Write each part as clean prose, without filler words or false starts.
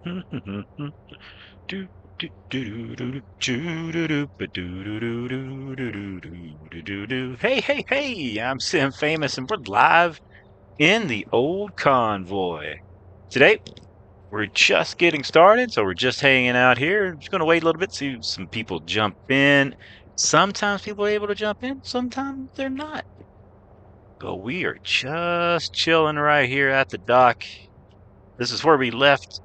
Hey, hey, hey! I'm Sim Famous, and we're live in the old convoy. Today, we're just getting started, so we're just hanging out here. Just gonna wait a little bit, see some people jump in. Sometimes people are able to jump in, sometimes they're not. But we are just chilling right here at the dock. This is where we left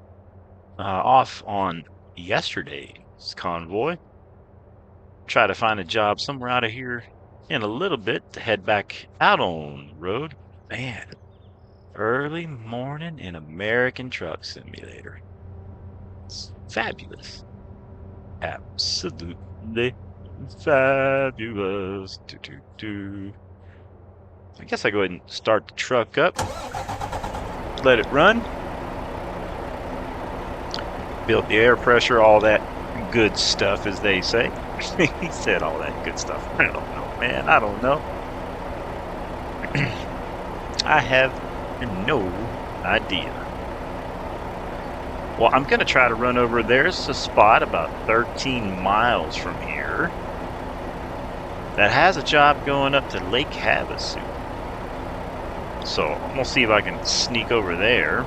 off on yesterday's convoy. Try to find a job somewhere out of here in a little bit to head back out on the road. Man, early morning in American Truck Simulator. It's fabulous. Absolutely fabulous. I guess I go ahead and start the truck up. Let it run. Build the air pressure, all that good stuff, as they say. He said all that good stuff. I don't know, man. I don't know. I have no idea. Well, I'm going to try to run over. There's a spot about 13 miles from here that has a job going up to Lake Havasu. So I'm going to see if I can sneak over there.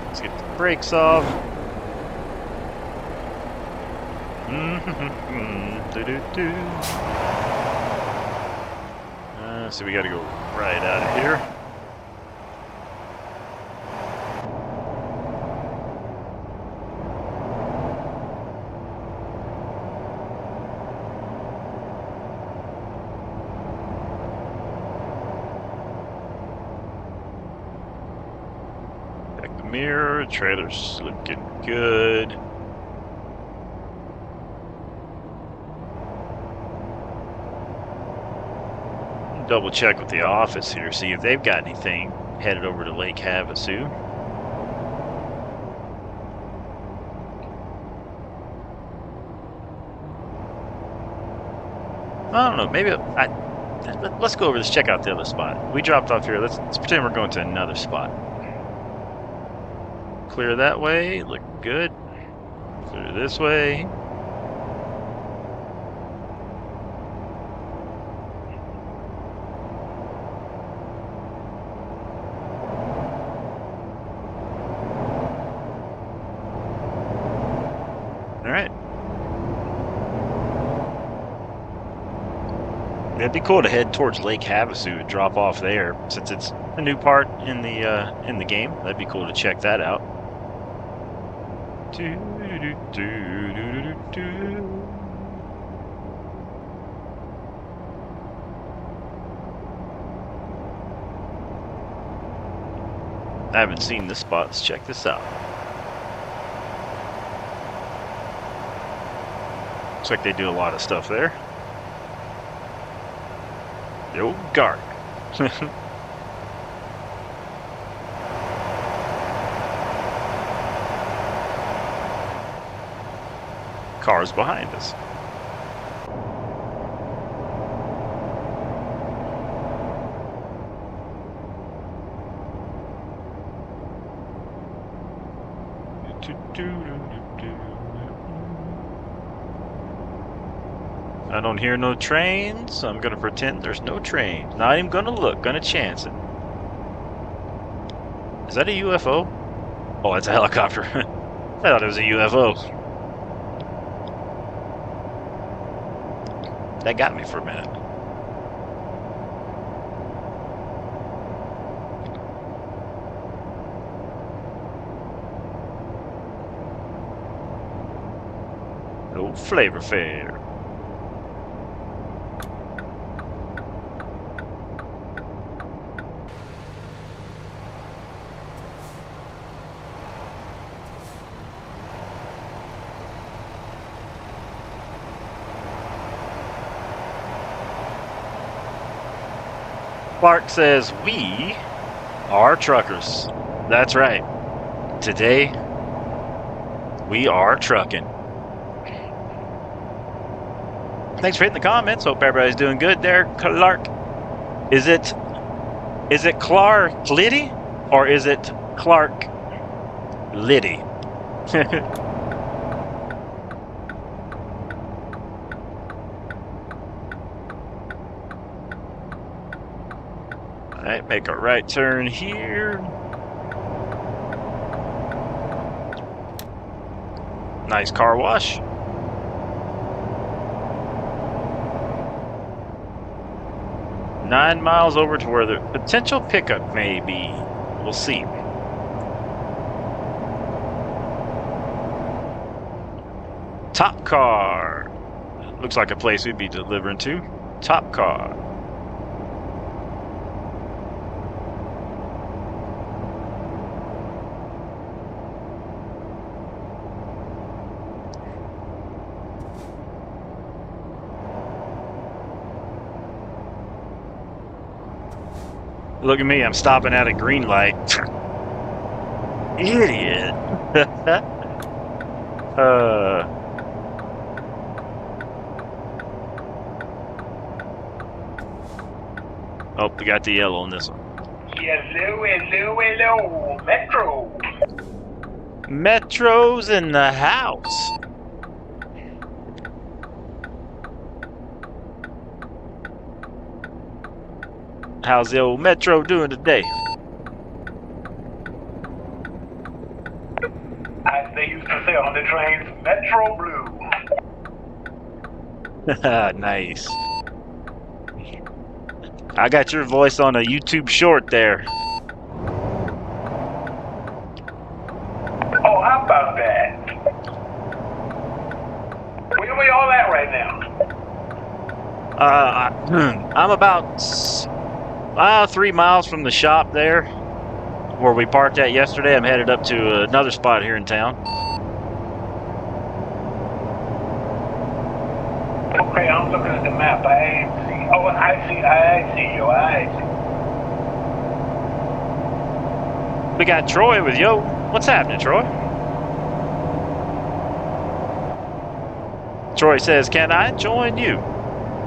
Let's get the brakes off. So we got to go right out of here. Check the mirror. Trailer's looking good. Double check with the office here, see if they've got anything headed over to Lake Havasu. I don't know, maybe let's go over this, check out the other spot. We dropped off here. Let's pretend we're going to another spot. Clear that way, look good. Clear this way. It'd be cool to head towards Lake Havasu and drop off there, since it's a new part in the game. That'd be cool to check that out. I haven't seen this spot. Let's check this out. Looks like they do a lot of stuff there. The old guard. Cars behind us. I don't hear no trains, so I'm gonna pretend there's no trains. Not even gonna look, gonna chance it. Is that a UFO? Oh, it's a helicopter. I thought it was a UFO. That got me for a minute. No flavor fair. Clark says, we are truckers. That's right. Today, we are trucking. Thanks for hitting the comments. Hope everybody's doing good there. Clark. Is it Clark Liddy? Or is it Clark Liddy? Alright, make a right turn here. Nice car wash. Nine miles over to where the potential pickup may be. We'll see. Top car. Looks like a place we'd be delivering to. Top car. Look at me, I'm stopping at a green light. Idiot. Oh, we got the yellow on this one. Hello, hello, hello, Metro. Metro's in the house. How's the old Metro doing today? As they used to say on the trains, Metro Blue. Nice. I got your voice on a YouTube short there. Oh, how about that? Where we all at right now? I'm about 3 miles from the shop there, where we parked at yesterday. I'm headed up to another spot here in town. Okay, I'm looking at the map. I see. Oh, I see you. We got Troy with yo. What's happening, Troy? Troy says, "Can I join you?"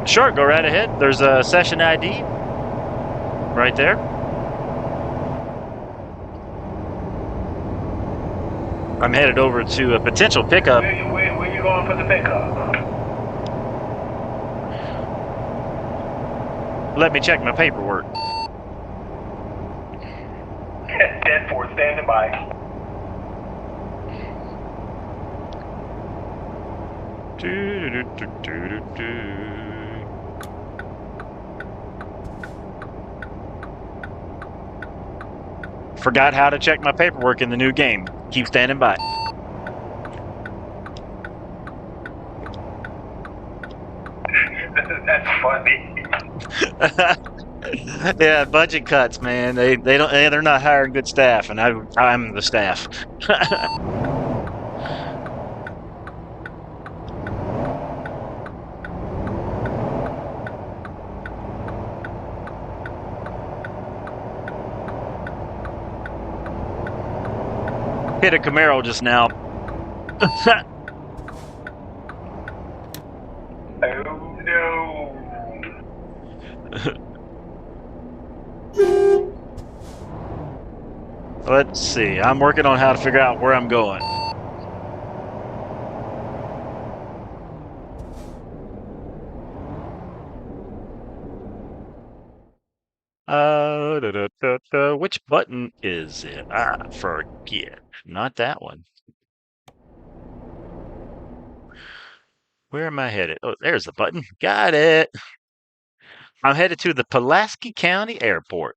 Sure, go right ahead. There's a session ID right there. I'm headed over to a potential pickup. Where you going for the pickup? Let me check my paperwork. 10-4, standing by. Forgot how to check my paperwork in the new game. Keep standing by. That's funny. Yeah, budget cuts, man. They're not hiring good staff, and I'm the staff. Hit a Camaro just now. Oh no. Let's see. I'm working on how to figure out where I'm going. Which button is it? Ah, forget. Not that one. Where am I headed? Oh, there's the button. Got it. I'm headed to the Pulaski County Airport.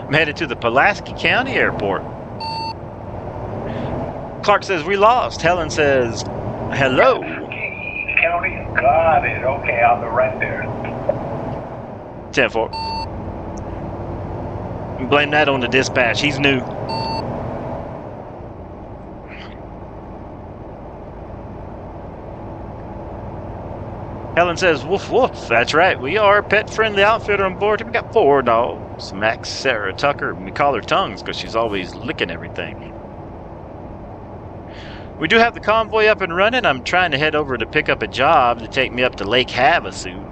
I'm headed to the Pulaski County Airport. Clark says we lost. Helen says hello. County, got it. Okay, I'll be right there. 10-4. Blame that on the dispatch. He's new. Helen says, woof, woof. That's right. We are a pet-friendly outfitter on board. We got 4 dogs. Max, Sarah, Tucker. We call her Tongues because she's always licking everything. We do have the convoy up and running. I'm trying to head over to pick up a job to take me up to Lake Havasu.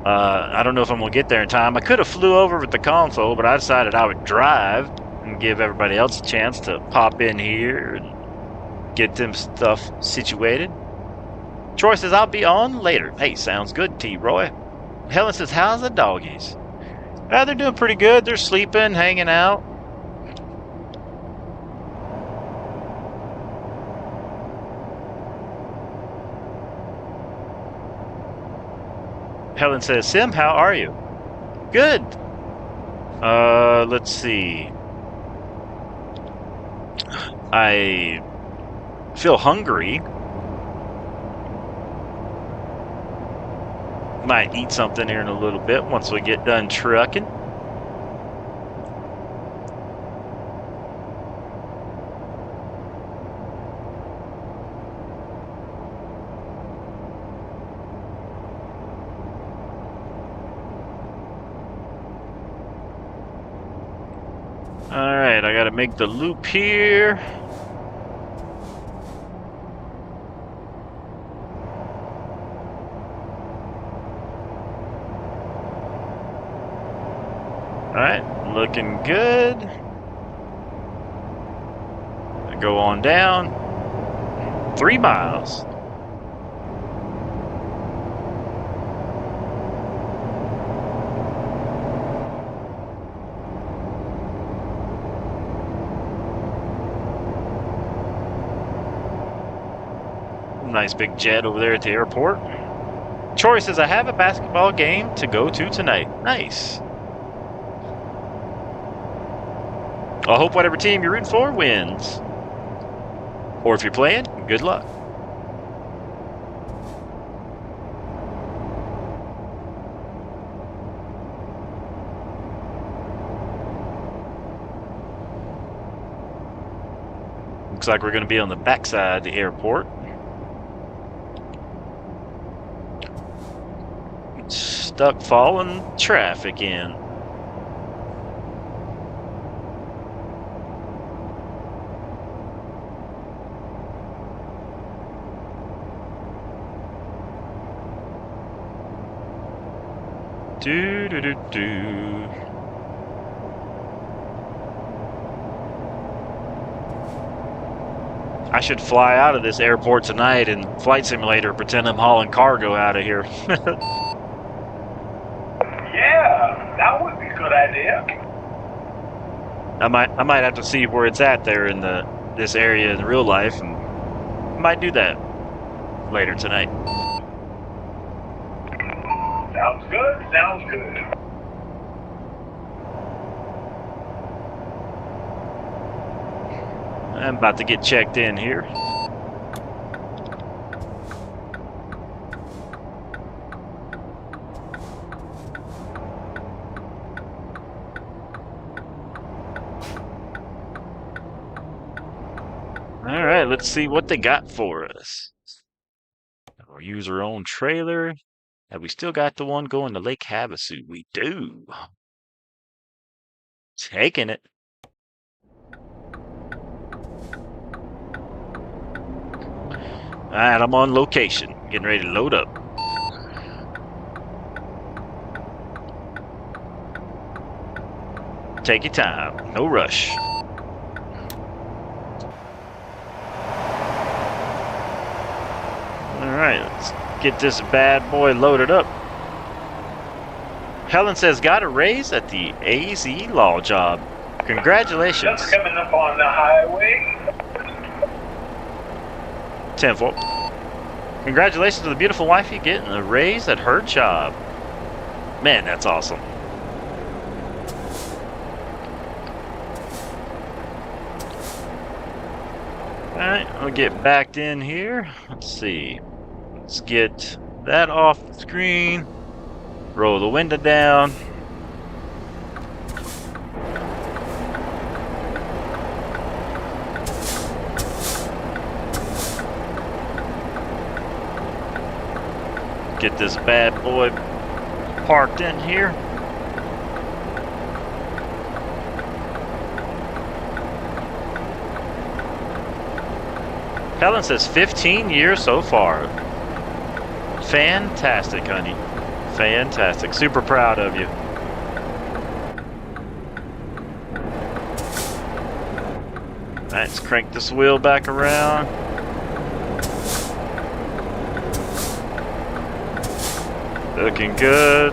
I don't know if I'm gonna get there in time. I could have flew over with the console, but I decided I would drive and give everybody else a chance to pop in here and get them stuff situated. Troy says I'll be on later. Hey, sounds good, T-Roy. Helen says, how's the doggies? They're doing pretty good. They're sleeping, hanging out. Helen says, Sim, how are you? Good. Let's see. I feel hungry. Might eat something here in a little bit once we get done trucking. Alright, I gotta make the loop here. Alright, looking good. Go on down. 3 miles. Nice big jet over there at the airport. Troy says, I have a basketball game to go to tonight. Nice. I hope whatever team you're rooting for wins. Or if you're playing, good luck. Looks like we're going to be on the backside of the airport. Stuck falling traffic in. Do. I should fly out of this airport tonight in Flight Simulator, pretend I'm hauling cargo out of here. Yeah, that would be a good idea. I might have to see where it's at there in this area in real life, and might do that later tonight. Sounds good, sounds good. I'm about to get checked in here. All right, let's see what they got for us. We'll use our own trailer. Have we still got the one going to Lake Havasu? We do. Taking it. All right, I'm on location. Getting ready to load up. Take your time. No rush. All right, let's get this bad boy loaded up. Helen says, got a raise at the ACER law job. Congratulations. Just coming up on the highway. 10-4. Congratulations to the beautiful wifey getting a raise at her job. Man, that's awesome. Alright, I'll get backed in here. Let's see. Let's get that off the screen. Roll the window down. Get this bad boy parked in here. Helen says 15 years so far. Fantastic, honey. Fantastic. Super proud of you. Let's crank this wheel back around. Looking good.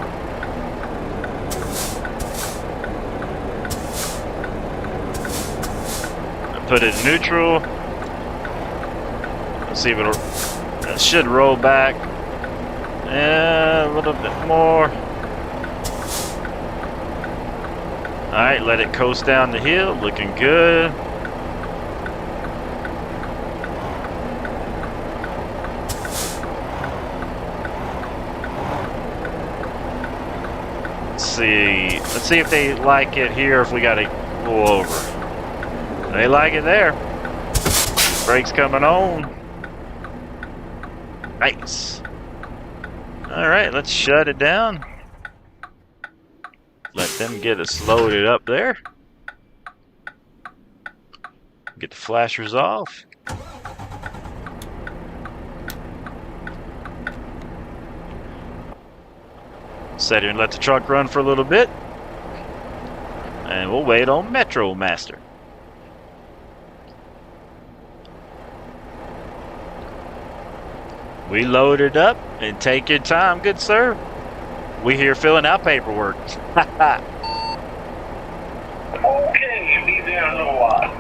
Put it in neutral. Let's see if it should roll back. Yeah, a little bit more. Alright, let it coast down the hill. Looking good. Let's see if they like it here, if we gotta go over. They like it there. Brakes coming on. Nice. Alright, let's shut it down. Let them get us loaded up there. Get the flashers off. Set here and let the truck run for a little bit. And we'll wait on Metro Master. We load it up and take your time, good sir. We here filling out paperwork. Okay, be there in a little while.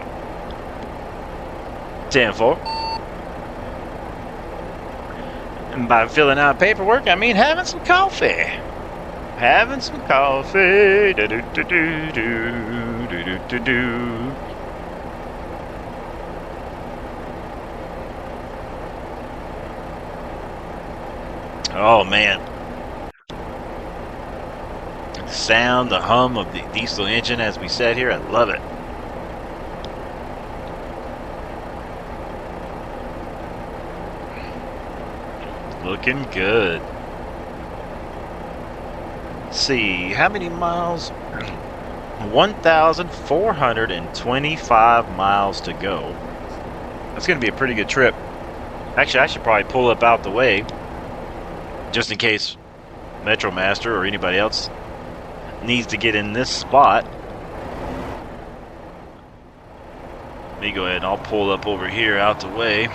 10-4. And by filling out paperwork, I mean having some coffee. Having some coffee. Do do do do do do do do. Oh man. The sound, the hum of the diesel engine as we sat here, I love it. Looking good. Let's see, how many miles? 1,425 miles to go. That's going to be a pretty good trip. Actually, I should probably pull up out the way, just in case Metro Master or anybody else needs to get in this spot. Let me go ahead and I'll pull up over here out the way.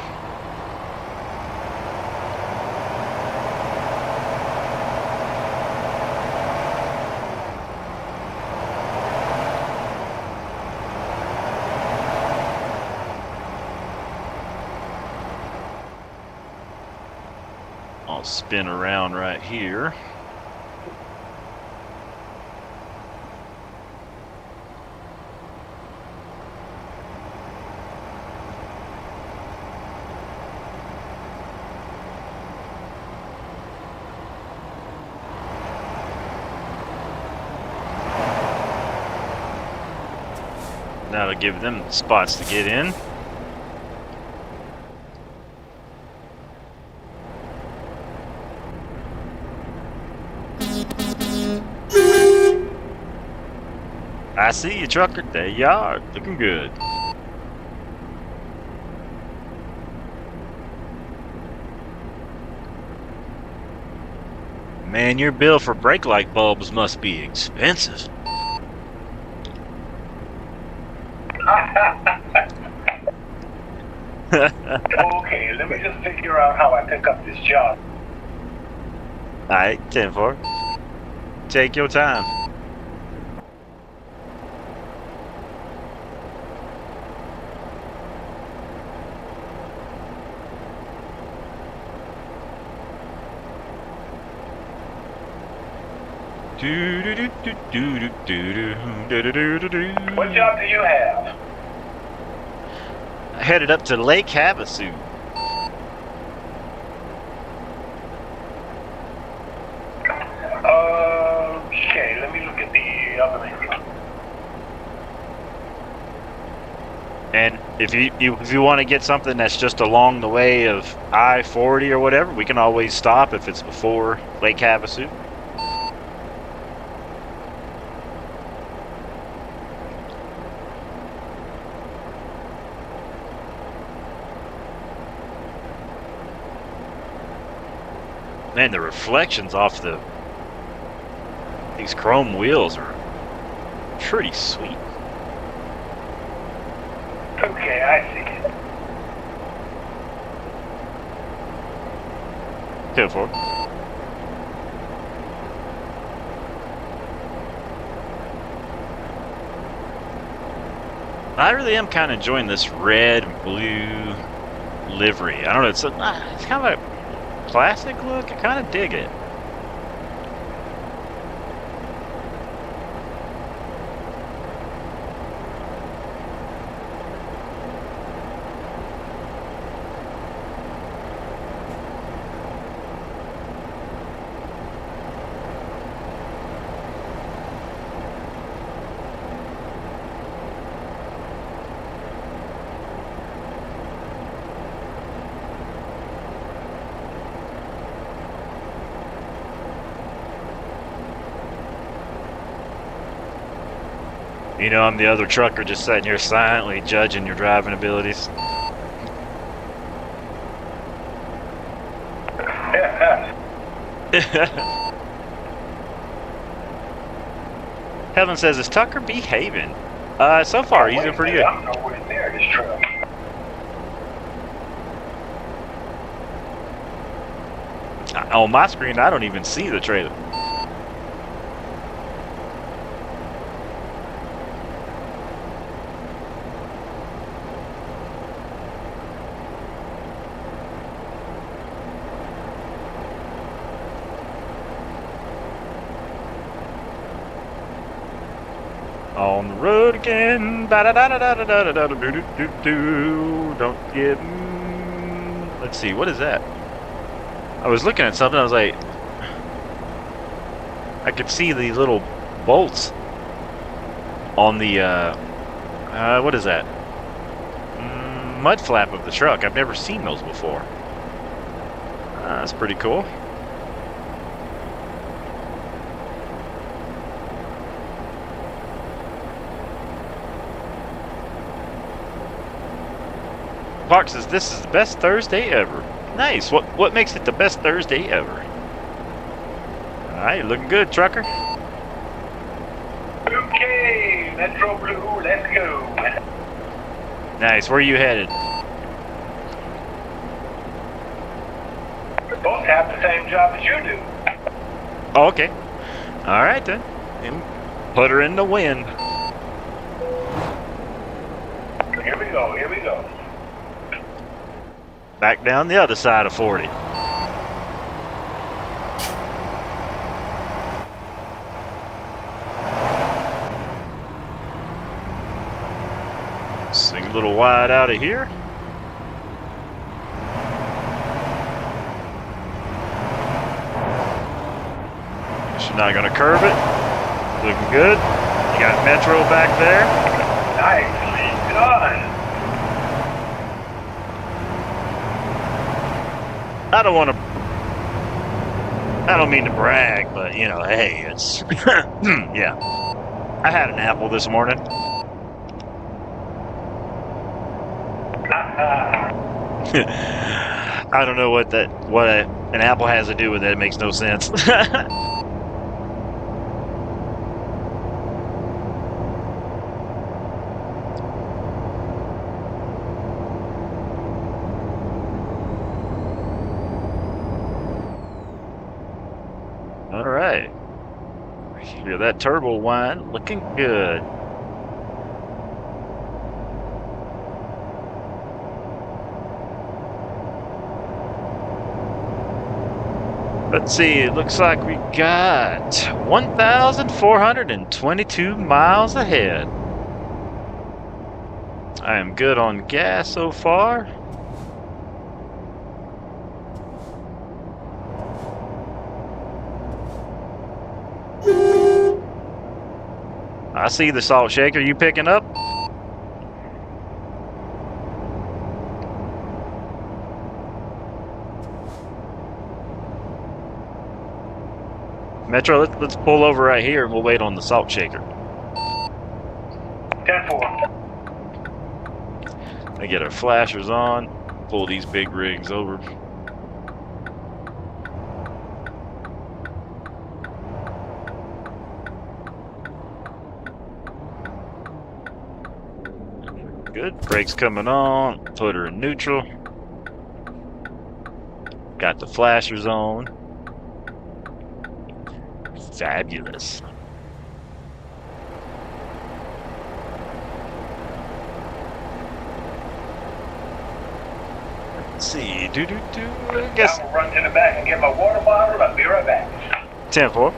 I'll spin around right here. That'll give them spots to get in. I see you, trucker. There you are. Looking good. Man, your bill for brake light bulbs must be expensive. Okay, let me just figure out how I pick up this job. Alright, 10-4. Take your time. What job do you have? Headed up to Lake Havasu. Okay, let me look at the other menu. And if you want to get something that's just along the way of I-40 or whatever, we can always stop if it's before Lake Havasu. Man, the reflections off the These chrome wheels are pretty sweet. Okay, I see it. 10-4. I really am kind of enjoying this red and blue livery. I don't know, it's kind of a classic look. I kind of dig it. You know, I'm the other trucker just sitting here silently judging your driving abilities. Helen says, is Tucker behaving? So far, he's pretty good. I'm nowhere near this truck. On my screen, I don't even see the trailer. On the road again. Don't get. Let's see, what is that? I was looking at something. I was like, I could see the little bolts on the what is that? Mud flap of the truck. I've never seen those before. That's pretty cool. Park says this is the best Thursday ever. Nice. What makes it the best Thursday ever? All right, looking good, trucker. Okay, Metro Blue, let's go. Nice. Where are you headed? We both have the same job as you do. Oh, okay. All right then. And put her in the wind. Here we go. Here we go. Back down the other side of 40. Swing a little wide out of here. She's not going to curve it. Looking good. You got Metro back there. Nicely done. I don't mean to brag, but you know, hey, it's yeah. I had an apple this morning. I don't know what an apple has to do with it. It makes no sense. All right. Hear that turbo whine, looking good. Let's see, it looks like we got 1,422 miles ahead. I am good on gas so far. I see the salt shaker. You picking up? Metro, let's pull over right here and we'll wait on the salt shaker. 10-4. I get our flashers on, pull these big rigs over. Good. Brakes coming on. Put her in neutral. Got the flashers on. Fabulous. Let's see. I guess. I'm gonna run to the back and get my water bottle. I'll be right back. 10-4.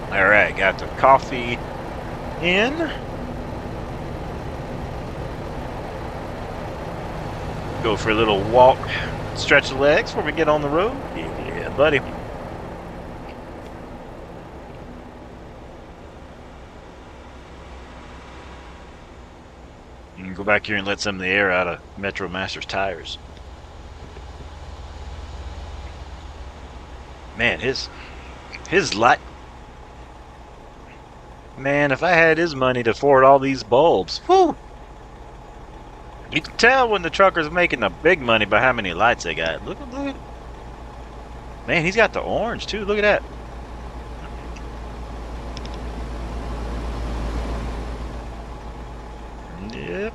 All right, got the coffee in. Go for a little walk, stretch the legs before we get on the road. Yeah, buddy. You can go back here and let some of the air out of Metro Master's tires. Man, his light. Man, if I had his money to afford all these bulbs, whew. You can tell when the trucker's making the big money by how many lights they got. Look at. Man, he's got the orange too. Look at that. Yep.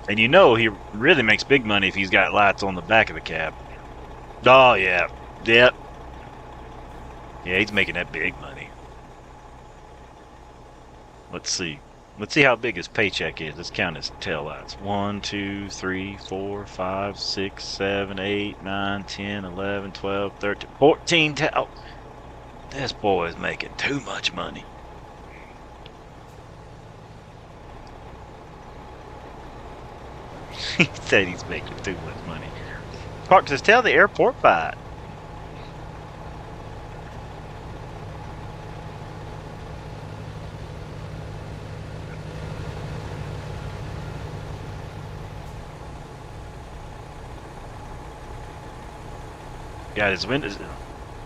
And you know he really makes big money if he's got lights on the back of the cab. Oh, yeah. Yep. Yeah, he's making that big money. Let's see. Let's see how big his paycheck is. Let's count his tail lights. 1, 2, 3, 4, 5, 6, 7, 8, 9, 10, 11, 12, 13, 14 tail. This boy is making too much money. He said he's making too much money. Park says, tell the airport by. Got his windows.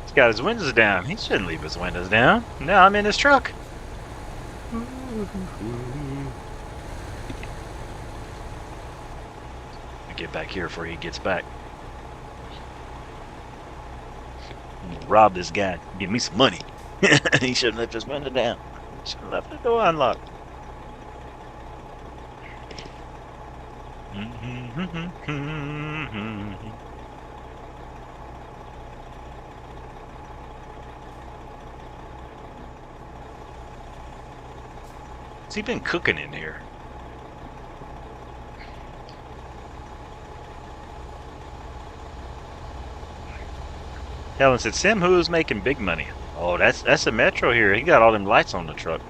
He's got his windows down. He shouldn't leave his windows down. Now I'm in his truck. Get back here before he gets back. Rob this guy. Give me some money. He shouldn't left his window down. He should have left the door unlocked. What's he been cooking in here? Helen said, Sim, who's making big money? Oh, that's a Metro here. He got all them lights on the truck.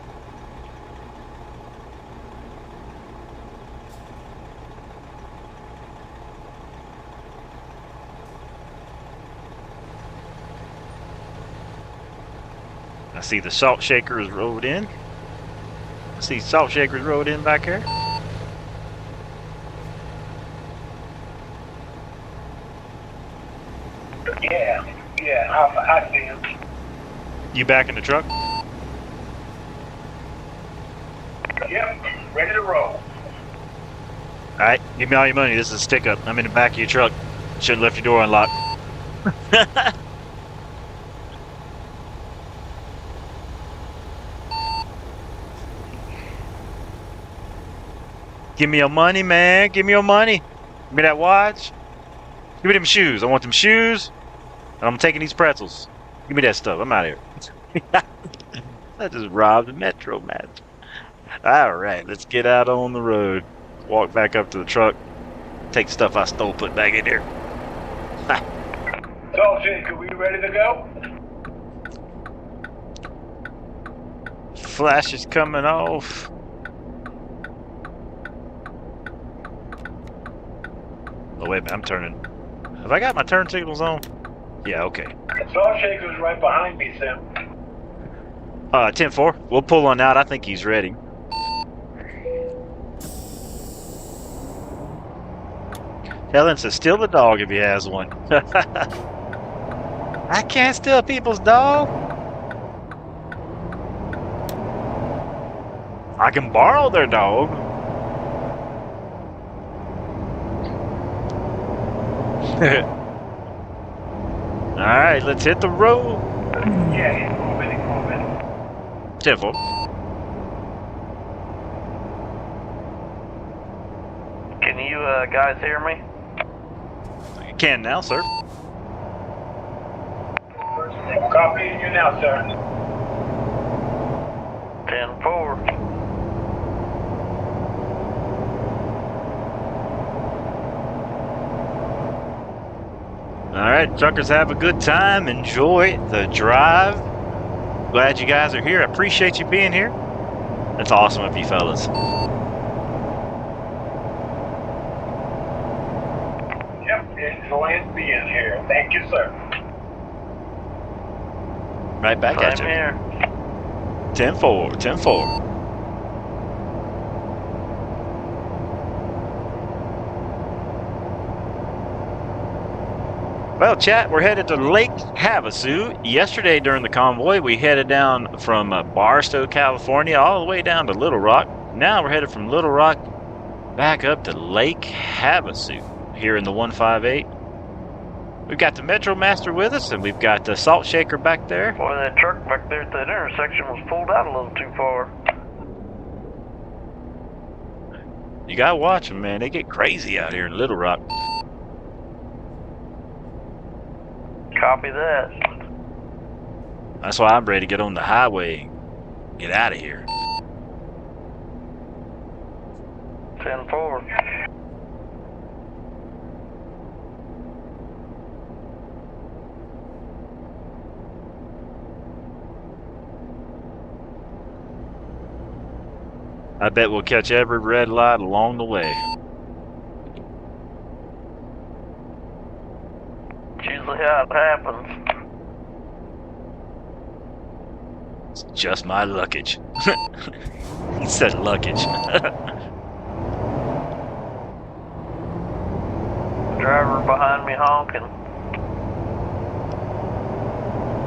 I see the salt shakers rode in. I see salt shakers rode in back here. Yeah, I see him. You back in the truck? Yep, ready to roll. Alright, give me all your money. This is a stick up. I'm in the back of your truck. Should have left your door unlocked. Give me your money, man. Give me your money. Give me that watch. Give me them shoes. I want them shoes. And I'm taking these pretzels. Give me that stuff. I'm out of here. I just robbed the Metro, man. Alright, let's get out on the road. Walk back up to the truck. Take the stuff I stole, put back in there. So, Jake, are we ready to go? Flash is coming off. Oh, wait a minute, I'm turning. Have I got my turn signals on? Yeah, okay. Salt Shaker's right behind me, Sim. 10-4. We'll pull one out. I think he's ready. Helen says, steal the dog if he has one. I can't steal people's dog. I can borrow their dog. All right, let's hit the road. Yeah, he's moving. 10-4. Can you guys hear me? You can now, sir. Copying you now, sir. 10-4. All right, truckers, have a good time. Enjoy the drive. Glad you guys are here. I appreciate you being here. That's awesome of you fellas. Yep, enjoying being here. Thank you, sir. Right back at Same you. here. 10-4, 10-4. Well, chat, we're headed to Lake Havasu. Yesterday during the convoy, we headed down from Barstow, California, all the way down to Little Rock. Now we're headed from Little Rock back up to Lake Havasu here in the 158. We've got the Metro Master with us, and we've got the Salt Shaker back there. Boy, that truck back there at that intersection was pulled out a little too far. You gotta watch them, man. They get crazy out here in Little Rock. Copy that. That's why I'm ready to get on the highway, get out of here. 10-4. I bet we'll catch every red light along the way. It's usually how it happens. It's just my luggage. He said luggage. Driver behind me honking.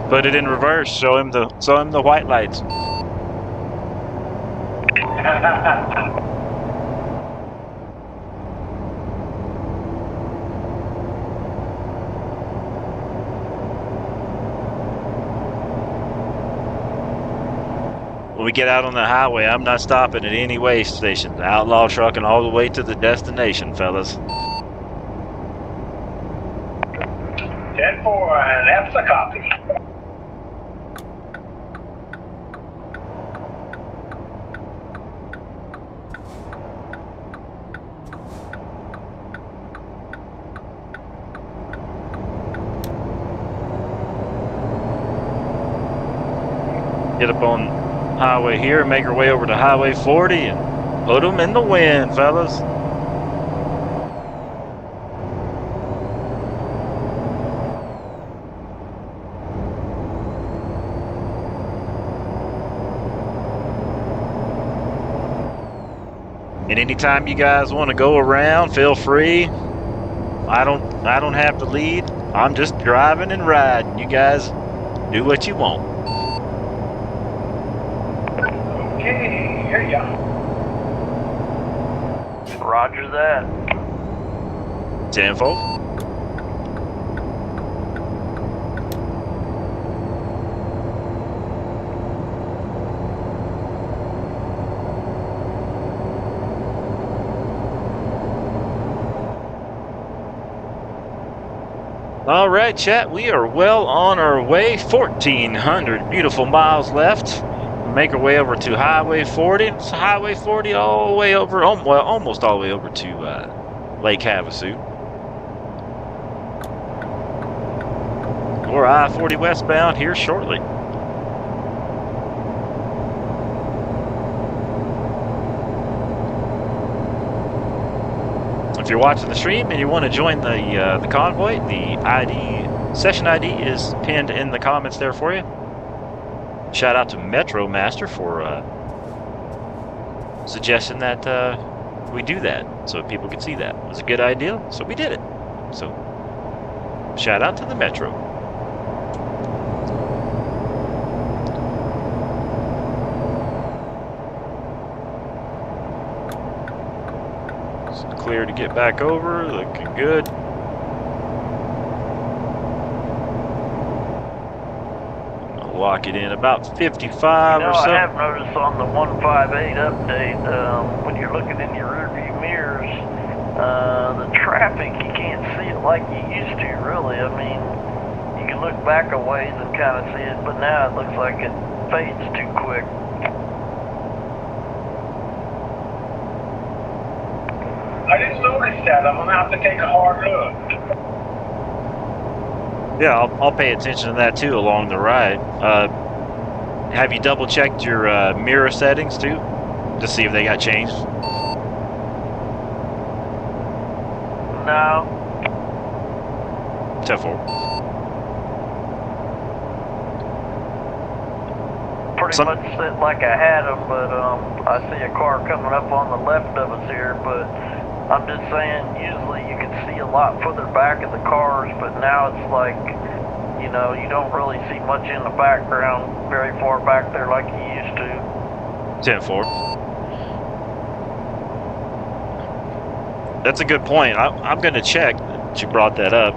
Put it in reverse. Show him the white lights. When we get out on the highway, I'm not stopping at any way station. Outlaw trucking all the way to the destination, fellas. 10-4, and that's the copy. Get up on highway here and make our way over to Highway 40 and put them in the wind, fellas. And anytime you guys want to go around, feel free. I don't have to lead. I'm just driving and riding. You guys do what you want. Okay, here ya. Roger that. 10-4. All right, chat, we are well on our way. 1,400 beautiful miles left. Make our way over to Highway 40. It's Highway 40 all the way over, well, almost all the way over to Lake Havasu. Or I-40 westbound here shortly. If you're watching the stream and you want to join the convoy, the session ID is pinned in the comments there for you. Shout out to Metro Master for suggesting that we do that so people could see that. It was a good idea, so we did it. So shout out to the Metro. Clear to get back over, looking good. lock it in about 55 or I so. have noticed on the 158 update, when you're looking in your rearview mirrors, the traffic, you can't see it like you used to, really. I mean, you can look back a ways and kind of see it, but now it looks like it fades too quick. I didn't notice that. I'm gonna have to take a hard look. Yeah, I'll pay attention to that too along the ride. Have you double checked your mirror settings too, to see if they got changed? No. 10-4. Pretty much sit like I had them, but I see a car coming up on the left of us here, but I'm just saying, usually you can see a lot further back of the cars, but now it's like, you know, you don't really see much in the background very far back there like you used to. 10-4. That's a good point. I'm going to check that you brought that up.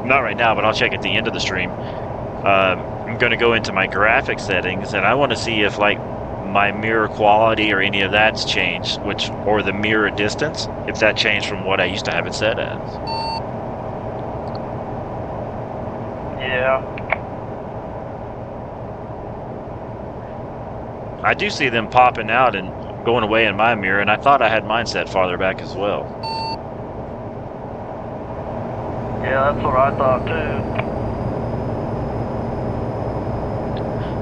Not right now, but I'll check at the end of the stream. I'm going to go into my graphic settings, and I want to see if, like, my mirror quality or any of that's changed, or the mirror distance, if that changed from what I used to have it set as. Yeah. I do see them popping out and going away in my mirror, and I thought I had mine set farther back as well. Yeah, that's what I thought too.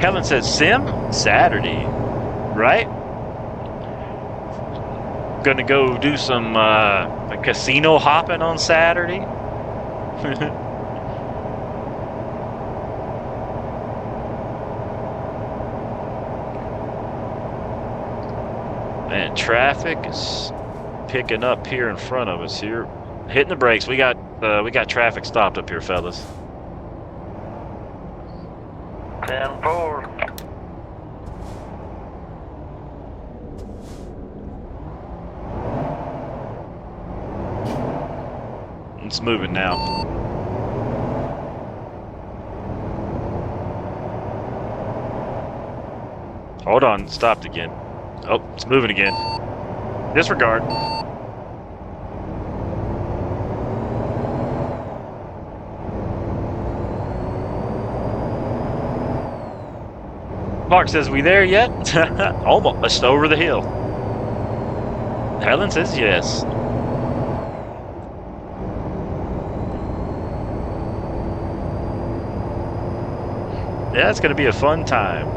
Helen says, Sim? Saturday. Right? Gonna go do some casino hopping on Saturday. Man, traffic is picking up here in front of us here. Hitting the brakes. We got traffic stopped up here, fellas. 10-4. It's moving now. Hold on, stopped again. Oh, it's moving again. Disregard. Mark says, we there yet? Almost over the hill. Helen says yes. Yeah, it's going to be a fun time.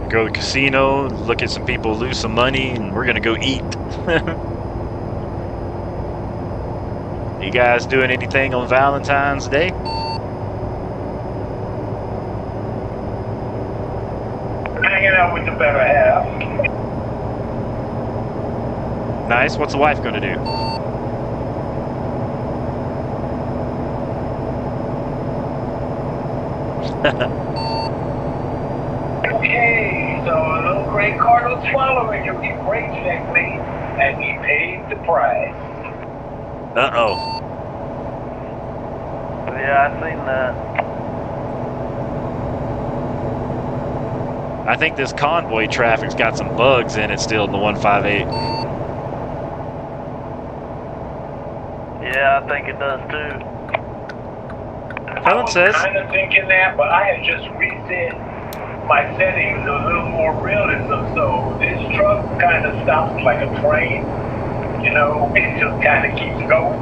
Go to the casino, look at some people lose some money, and we're going to go eat. You guys doing anything on Valentine's Day? Hanging out with the better half. Nice. What's the wife going to do? Okay, so a little gray cardinal swallower, you be great checkmate, and he paid the price. Uh-oh. Yeah, I seen that. I think this convoy traffic's got some bugs in it still in the 158. Yeah, I think it does too. Helen says. I was kind of thinking that, but I had just reset my settings a little more realism, so this truck kind of stops like a train. You know, it just kind of keeps going.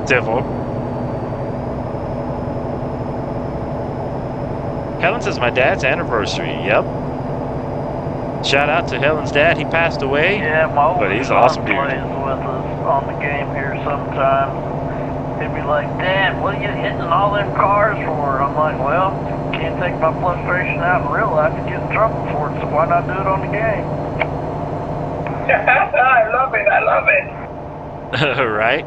10-4. Helen says, my dad's anniversary. Yep. Shout out to Helen's dad. He passed away. Yeah, my old but he's an son awesome dude. plays with us on the game here sometimes. He'd be like, Dad, what are you hitting all them cars for? I'm like, well, can't take my frustration out in real life and get in trouble for it, so why not do it on the game? I love it. I love it. Right?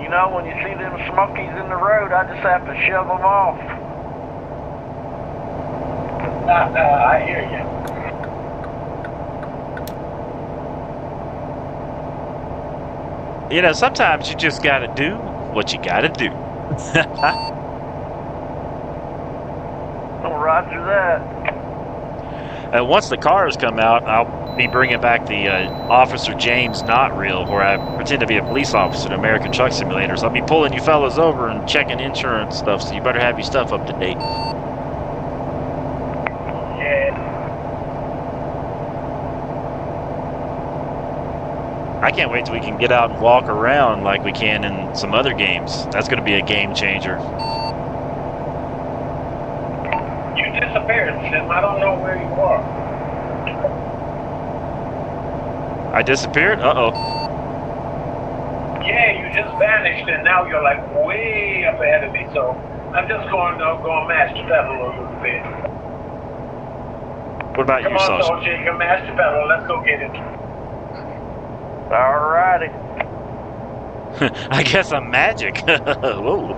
You know, when you see them smokies in the road, I just have to shove them off. I hear you. You know, sometimes you just gotta do what you gotta do. Oh, roger that. And once the cars come out, I'll be bringing back the Officer James Not Real, where I pretend to be a police officer in American Truck Simulator. So I'll be pulling you fellas over and checking insurance stuff, so you better have your stuff up to date. Yeah. I can't wait till we can get out and walk around like we can in some other games. That's going to be a game changer. You disappeared, Sim. I don't know where you are. I disappeared? Uh-oh. Yeah, you just vanished, and now you're like way up ahead of me. So I'm just going to go and master pedal a little bit. What about Come you, on, Sasha? soldier, you can master pedal. Let's go get it. Alrighty. I guess I'm magic. Whoa.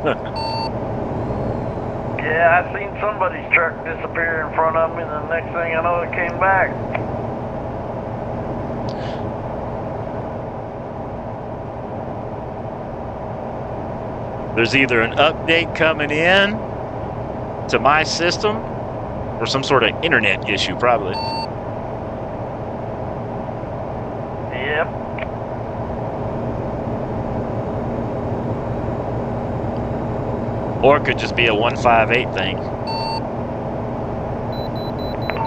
Yeah, I seen somebody's truck disappear in front of me, and the next thing I know, it came back. There's either an update coming in to my system or some sort of internet issue, probably. Yep. Or it could just be a 158 thing.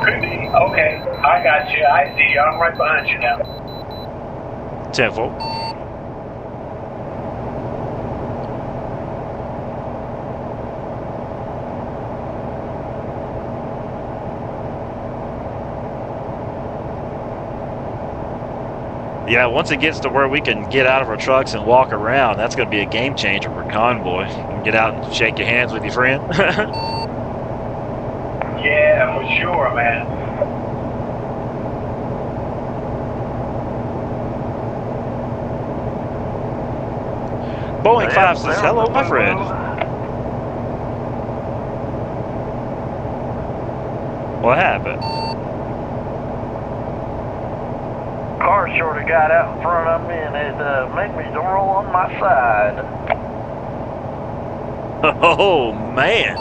Could be. Okay, I got you. I see you. I'm right behind you now. 10-4. Yeah, once it gets to where we can get out of our trucks and walk around, that's going to be a game changer for Convoy. You can get out and shake your hands with your friend. Yeah, for sure, man. Boeing 5 says, hello, my friend. What happened? Car sort of got out in front of me, and it made me roll on my side. Oh, man.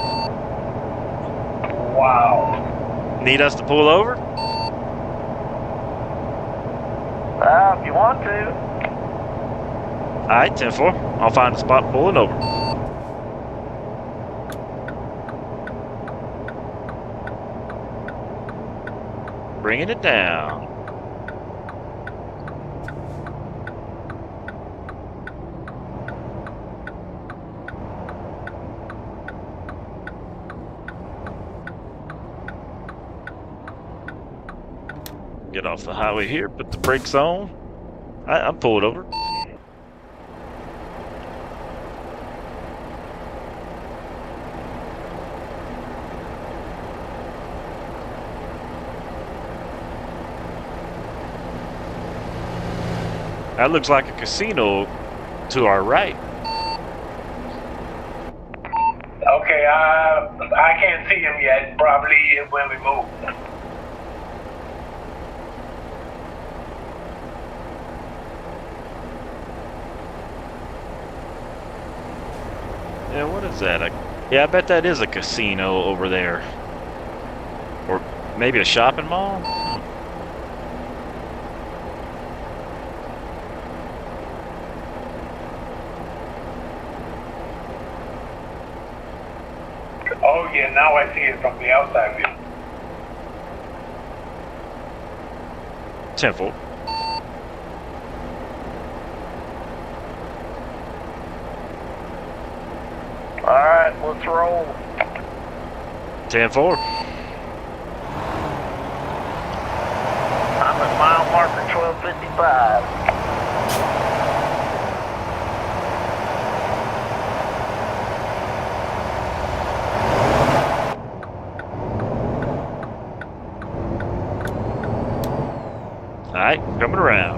Wow. Need us to pull over? If you want to. All right, 10-4. I'll find a spot pulling over. Bringing it down. Get off the highway here, put the brakes on. I'm pulled over. That looks like a casino to our right. Okay, I can't see him yet. Probably when we move. Yeah, what is that? Yeah, I bet that is a casino over there. Or maybe a shopping mall? Oh yeah, now I see it from the outside view. 10-4. Alright, let's roll. 10-4. I'm at mile marker 1255. Alright, coming around.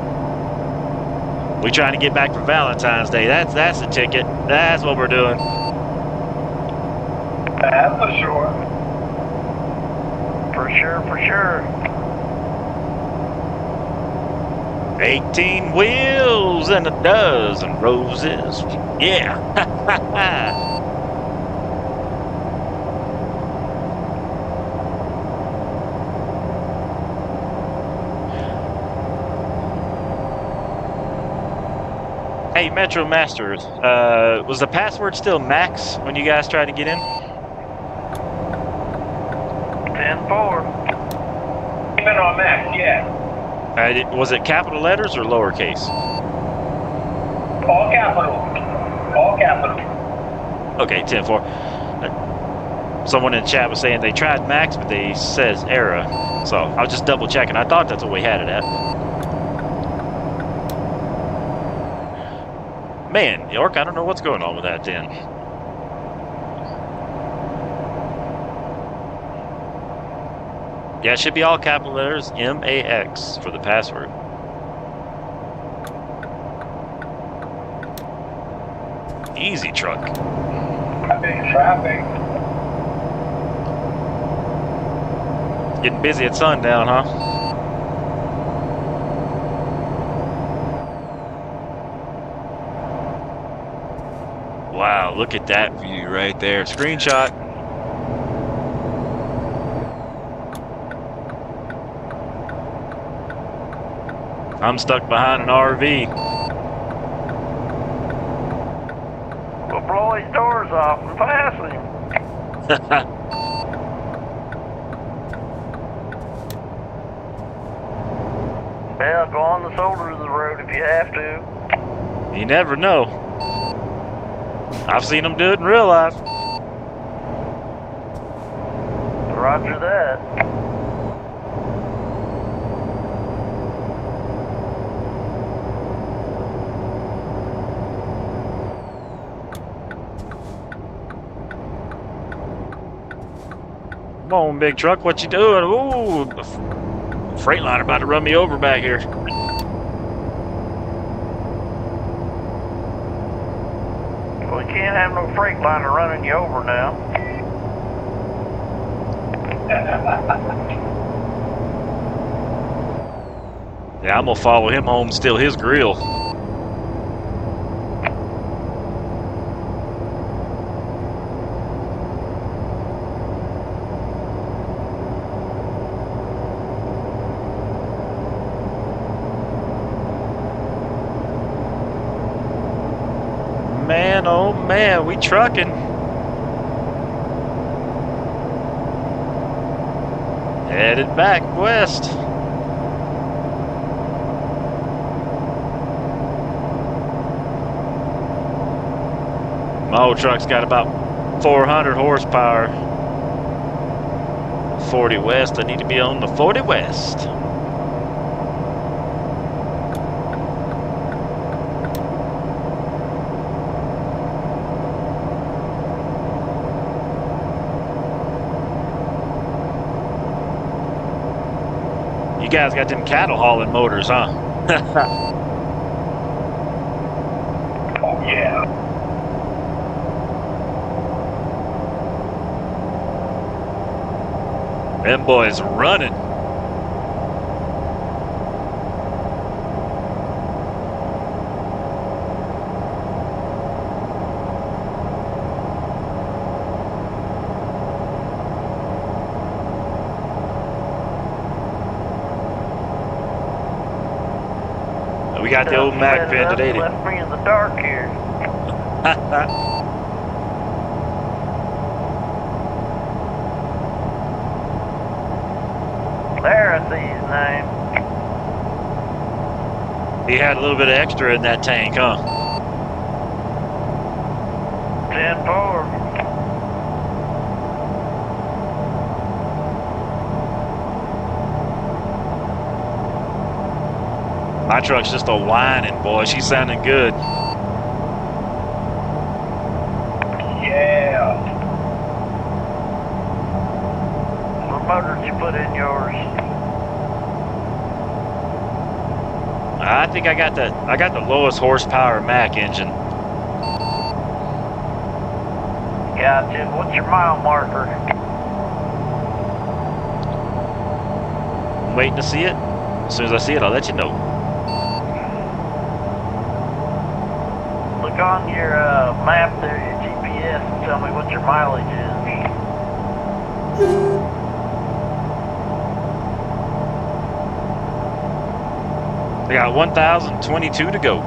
We trying to get back from Valentine's Day. That's the ticket. That's what we're doing. That's for sure. For sure, for sure. 18 wheels and a dozen roses. Yeah. Hey, Metro Masters, was the password still Max when you guys tried to get in? 10-4. Even on Max, yeah. Was it capital letters or lowercase? All capital. All capital. Okay, 10-4. Someone in the chat was saying they tried Max, but they says error. So I was just double checking. I thought that's what we had it at. Man, York, I don't know what's going on with that then. Yeah, it should be all capital letters, M-A-X for the password. Easy truck. Traffic. Getting busy at sundown, huh? Wow, look at that view right there. Screenshot. I'm stuck behind an RV. We'll blow his doors off and pass him. Yeah, go on the shoulder of the road if you have to. You never know. I've seen them do it in real life. Roger that. Come on, big truck, what you doing? Ooh, Freightliner about to run me over back here. Well, you can't have no Freightliner running you over now. Yeah, I'm gonna follow him home, steal his grill. Man, oh man, we trucking. Headed back west. My old truck's got about 400 horsepower. 40 west, I need to be on the 40 west. You guys got them cattle hauling motors, huh? Oh, yeah. Them boys running. We got the old Mac pin today. Left me in the dark here. There, I see his name. He had a little bit of extra in that tank, huh? 10-4. My truck's just a whining, boy. She's sounding good. Yeah. What motor did you put in yours? I I think I got the lowest horsepower Mac engine. Gotcha. What's your mile marker? I'm waiting to see it. As soon as I see it, I'll let you know. Look on your map there, your GPS, and tell me what your mileage is. I got 1,022 to go.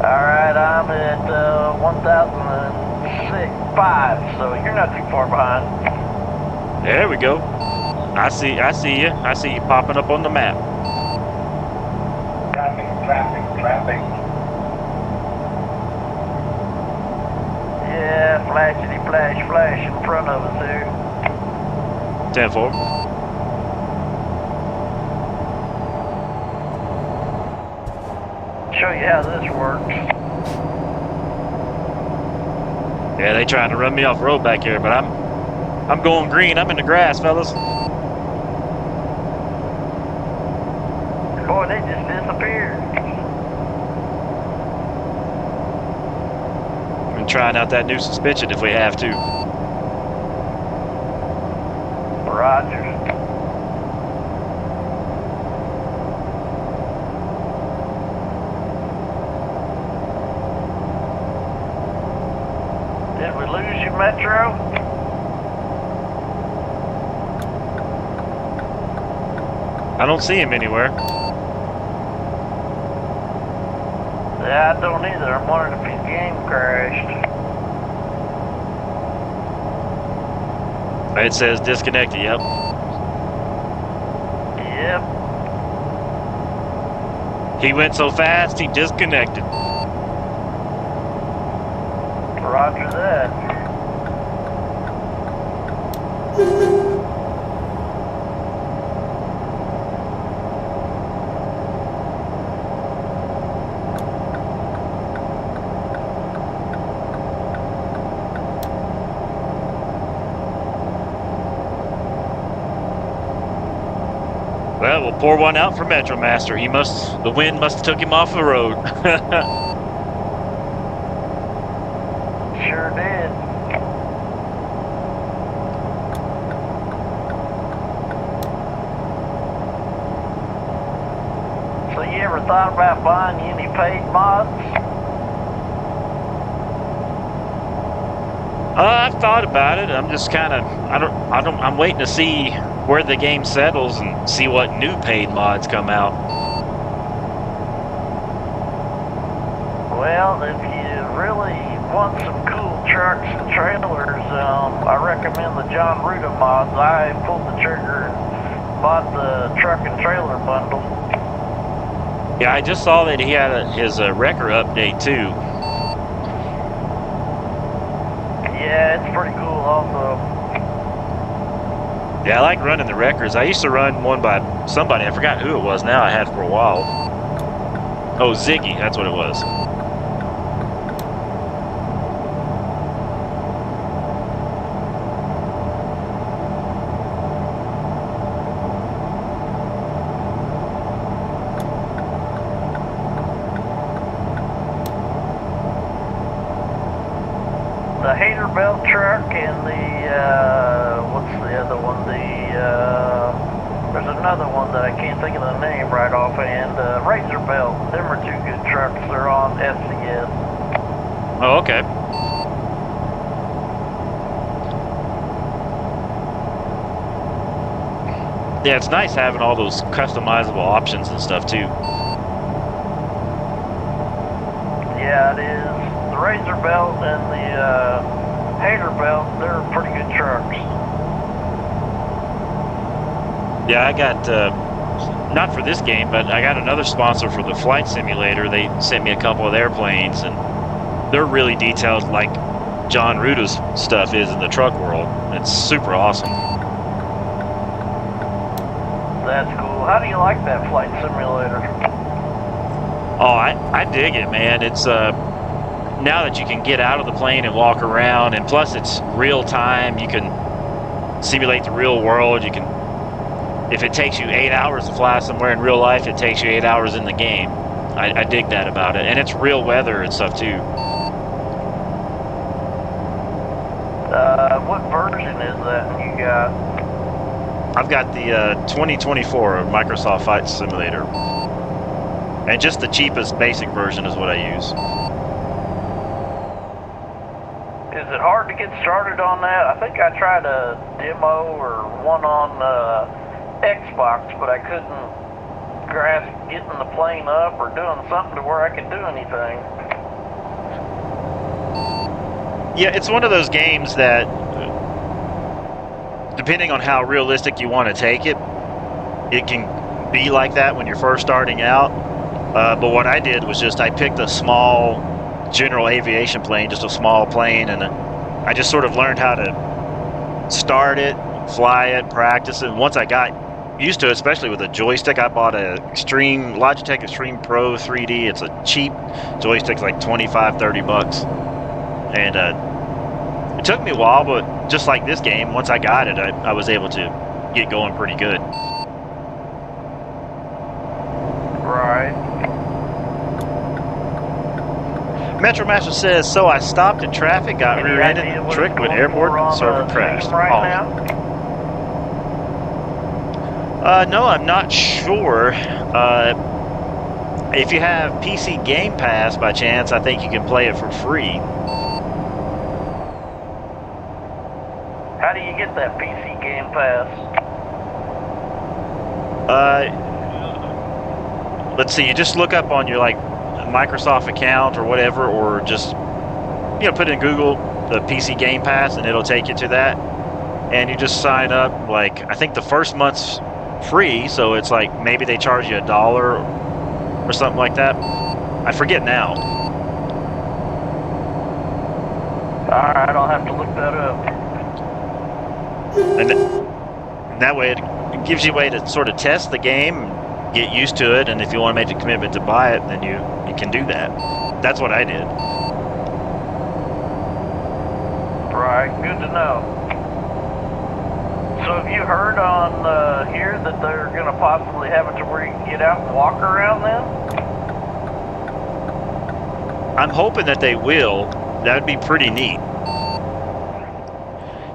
Alright, I'm at 1,006.5, so you're not too far behind. There we go. I see you. I see you popping up on the map. Traffic. Yeah, flashity flash in front of us here. 10-4. Show you how this works. Yeah, they trying to run me off the road back here, but I'm going green. I'm in the grass, fellas. Boy, they just disappeared. I'm trying out that new suspension if we have to. Roger. Did we lose you, Metro? I don't see him anywhere. Yeah, I don't either. I'm wondering if his game crashed. It says disconnected, yep. Yep. He went so fast, he disconnected. Roger that. Well, we'll pour one out for Metro Master. The wind must have took him off the road. Sure did. So you ever thought about buying any paid mods? I've thought about it. I'm just kind of, I'm waiting to see where the game settles and see what new paid mods come out. Well, if you really want some cool trucks and trailers, I recommend the John Ruda mods. I pulled the trigger and bought the truck and trailer bundle. Yeah, I just saw that he had his wrecker update too. Yeah, it's pretty cool also. Yeah, I like running the wreckers. I used to run one by somebody. I forgot who it was now. I had for a while. Oh, Ziggy. That's what it was. The Hater Belt truck and the, what's the other one? There's another one that I can't think of the name right offhand. Razor Belt. Them are two good trucks. They're on FCS. Oh, okay. Yeah, it's nice having all those customizable options and stuff too. Yeah, it is. The Razor Belt and the Hater Belt, they're pretty good trucks. Yeah, I got, not for this game, but I got another sponsor for the flight simulator. They sent me a couple of airplanes, and they're really detailed like John Ruda's stuff is in the truck world. It's super awesome. That's cool. How do you like that flight simulator? Oh, I dig it, man. It's, now that you can get out of the plane and walk around, and plus it's real time, you can simulate the real world. if it takes you 8 hours to fly somewhere in real life, it takes you 8 hours in the game. I dig that about it, and it's real weather and stuff too. What version is that you got? I've got the 2024 Microsoft Flight Simulator, and just the cheapest basic version is what I use. Is it hard to get started on that? I think I tried a demo or one on Xbox, but I couldn't grasp getting the plane up or doing something to where I could do anything. Yeah, it's one of those games that, depending on how realistic you want to take it, it can be like that when you're first starting out. But what I did was I picked a small general aviation plane, just a small plane, and I just sort of learned how to start it, fly it, practice it. And once I got used to it, especially with a joystick, I bought a Logitech Extreme Pro 3D. It's a cheap joystick, like 25, 30 bucks. And it took me a while, but just like this game, once I got it, I was able to get going pretty good. Right. MetroMaster says, so I stopped in traffic, got rear-ended, and tricked with airport, and server crashed. No, I'm not sure. If you have PC Game Pass by chance, I think you can play it for free. How do you get that PC Game Pass? Let's see, you just look up on your Microsoft account or whatever, or just put in Google the PC Game Pass and it'll take you to that, and you just sign up. I think the first month's free, so it's maybe they charge you $1 or something like that. I forget now. Alright, I'll have to look that up. And that way it gives you a way to sort of test the game, get used to it, and if you want to make the commitment to buy it, then you can do that. That's what I did. Right, good to know. So have you heard on here that they're going to possibly have it to where you can get out and walk around then? I'm hoping that they will. That would be pretty neat.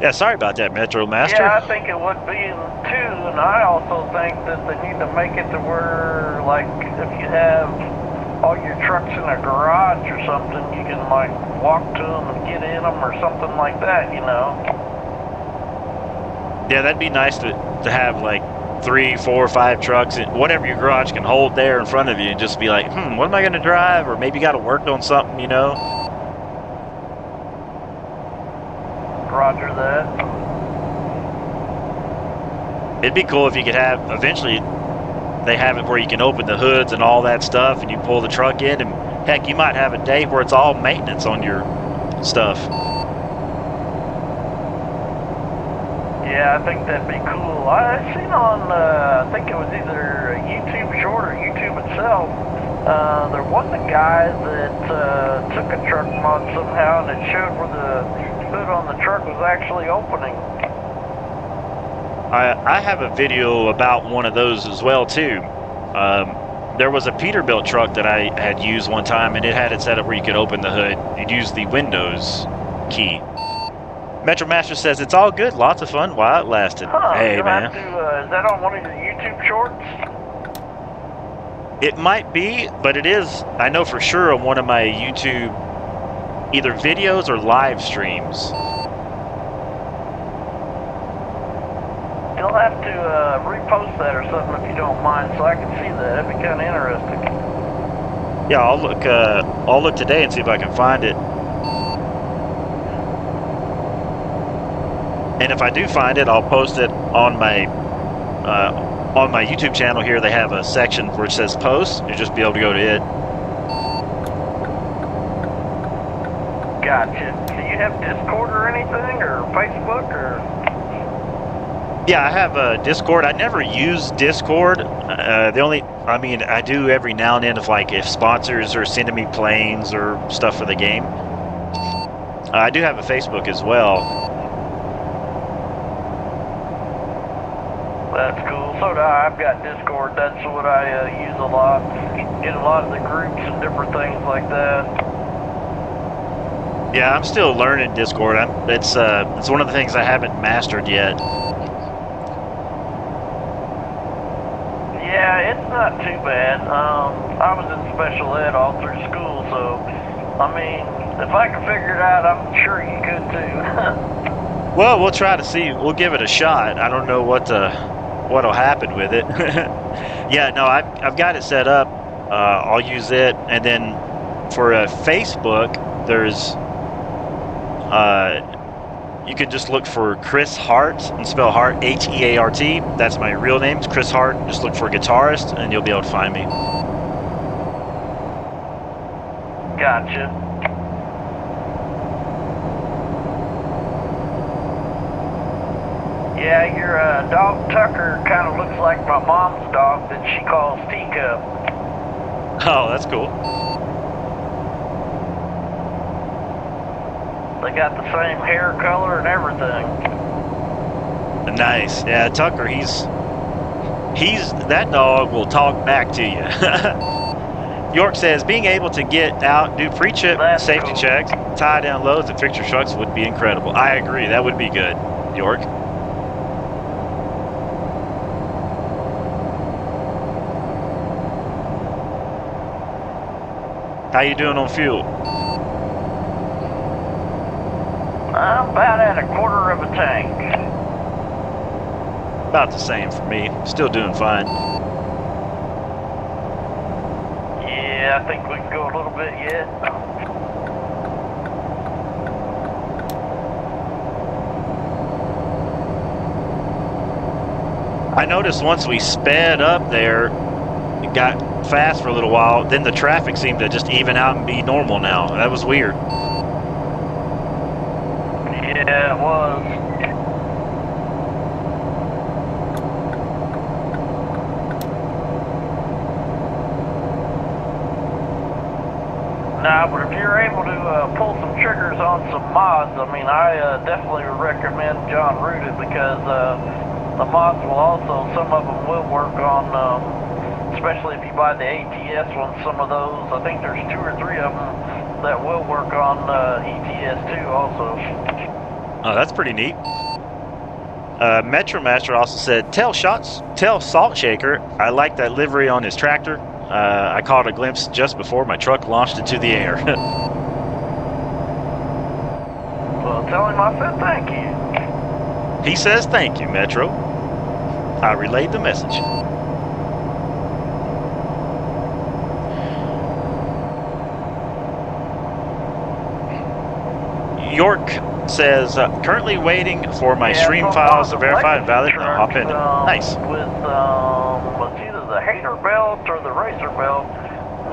Yeah, sorry about that, Metro Master. Yeah, I think it would be too, and I also think that they need to make it to where, if you have all your trucks in a garage or something, you can, walk to them and get in them or something like that, Yeah, that'd be nice to have, 3, 4, 5 trucks, whatever your garage can hold there in front of you, and just be like, what am I going to drive? Or maybe you got to work on something, Roger that. It'd be cool if you could have, eventually, they have it where you can open the hoods and all that stuff, and you pull the truck in, and heck, you might have a day where it's all maintenance on your stuff. Yeah, I think that'd be cool. I seen on, I think it was either a YouTube short or YouTube itself, there was a guy that took a truck mod somehow, and it showed where the hood on the truck was actually opening. I have a video about one of those as well too. There was a Peterbilt truck that I had used one time, and it had it set up where you could open the hood. You'd use the Windows key. MetroMaster says it's all good, lots of fun while it lasted. Huh, hey man, is that on one of your YouTube shorts? it might be, but it is. I know for sure on one of my YouTube either videos or live streams. You'll have to repost that or something if you don't mind, so I can see that. That'd be kind of interesting. Yeah, I'll look today and see if I can find it. And if I do find it, I'll post it on my YouTube channel here. They have a section where it says post. You'll just be able to go to it. Gotcha. Do you have Discord or anything, or Facebook, or? Yeah, I have a Discord. I never use Discord. I do every now and then if sponsors are sending me planes or stuff for the game. I do have a Facebook as well. That's cool. So do I. I've got Discord. That's what I use a lot. Get a lot of the groups and different things like that. Yeah, I'm still learning Discord. It's one of the things I haven't mastered yet. Yeah, it's not too bad. I was in special ed all through school, so I mean, if I can figure it out, I'm sure you could too. Well, we'll try to see. We'll give it a shot. I don't know what'll happen with it. Yeah, no, I've got it set up. I'll use it, and then for Facebook, there's you can just look for Chris Hart and spell Hart Heart. That's my real name. It's Chris Hart. Just look for guitarist, and you'll be able to find me. Gotcha. Yeah, your dog Tucker kind of looks like my mom's dog that she calls Teacup. Oh, that's cool. They got the same hair color and everything. Nice. Yeah, Tucker, he's that dog will talk back to you. York says being able to get out, do pre-trip safety checks, tie down loads, and fix your trucks would be incredible. I agree. That would be good, York. How you doing on fuel? I'm about at a quarter of a tank. About the same for me. Still doing fine. Yeah, I think we can go a little bit yet. I noticed once we sped up there, it got fast for a little while, then the traffic seemed to just even out and be normal now. That was weird. Yeah, it was. Nah, but if you're able to pull some triggers on some mods, I mean, I definitely would recommend John Rooted because the mods will also, some of them will work on, especially if you buy the ATS ones, some of those, I think there's 2 or 3 of them that will work on ETS too also. Oh, that's pretty neat. Metro Master also said, tell Salt Shaker I like that livery on his tractor. I caught a glimpse just before my truck launched into the air. Well, tell him I said thank you. He says thank you, Metro. I relayed the message. York says, currently waiting for my stream files to verify and valid. Hop in. Nice. With, it's either the Hater Belt or the Racer Belt.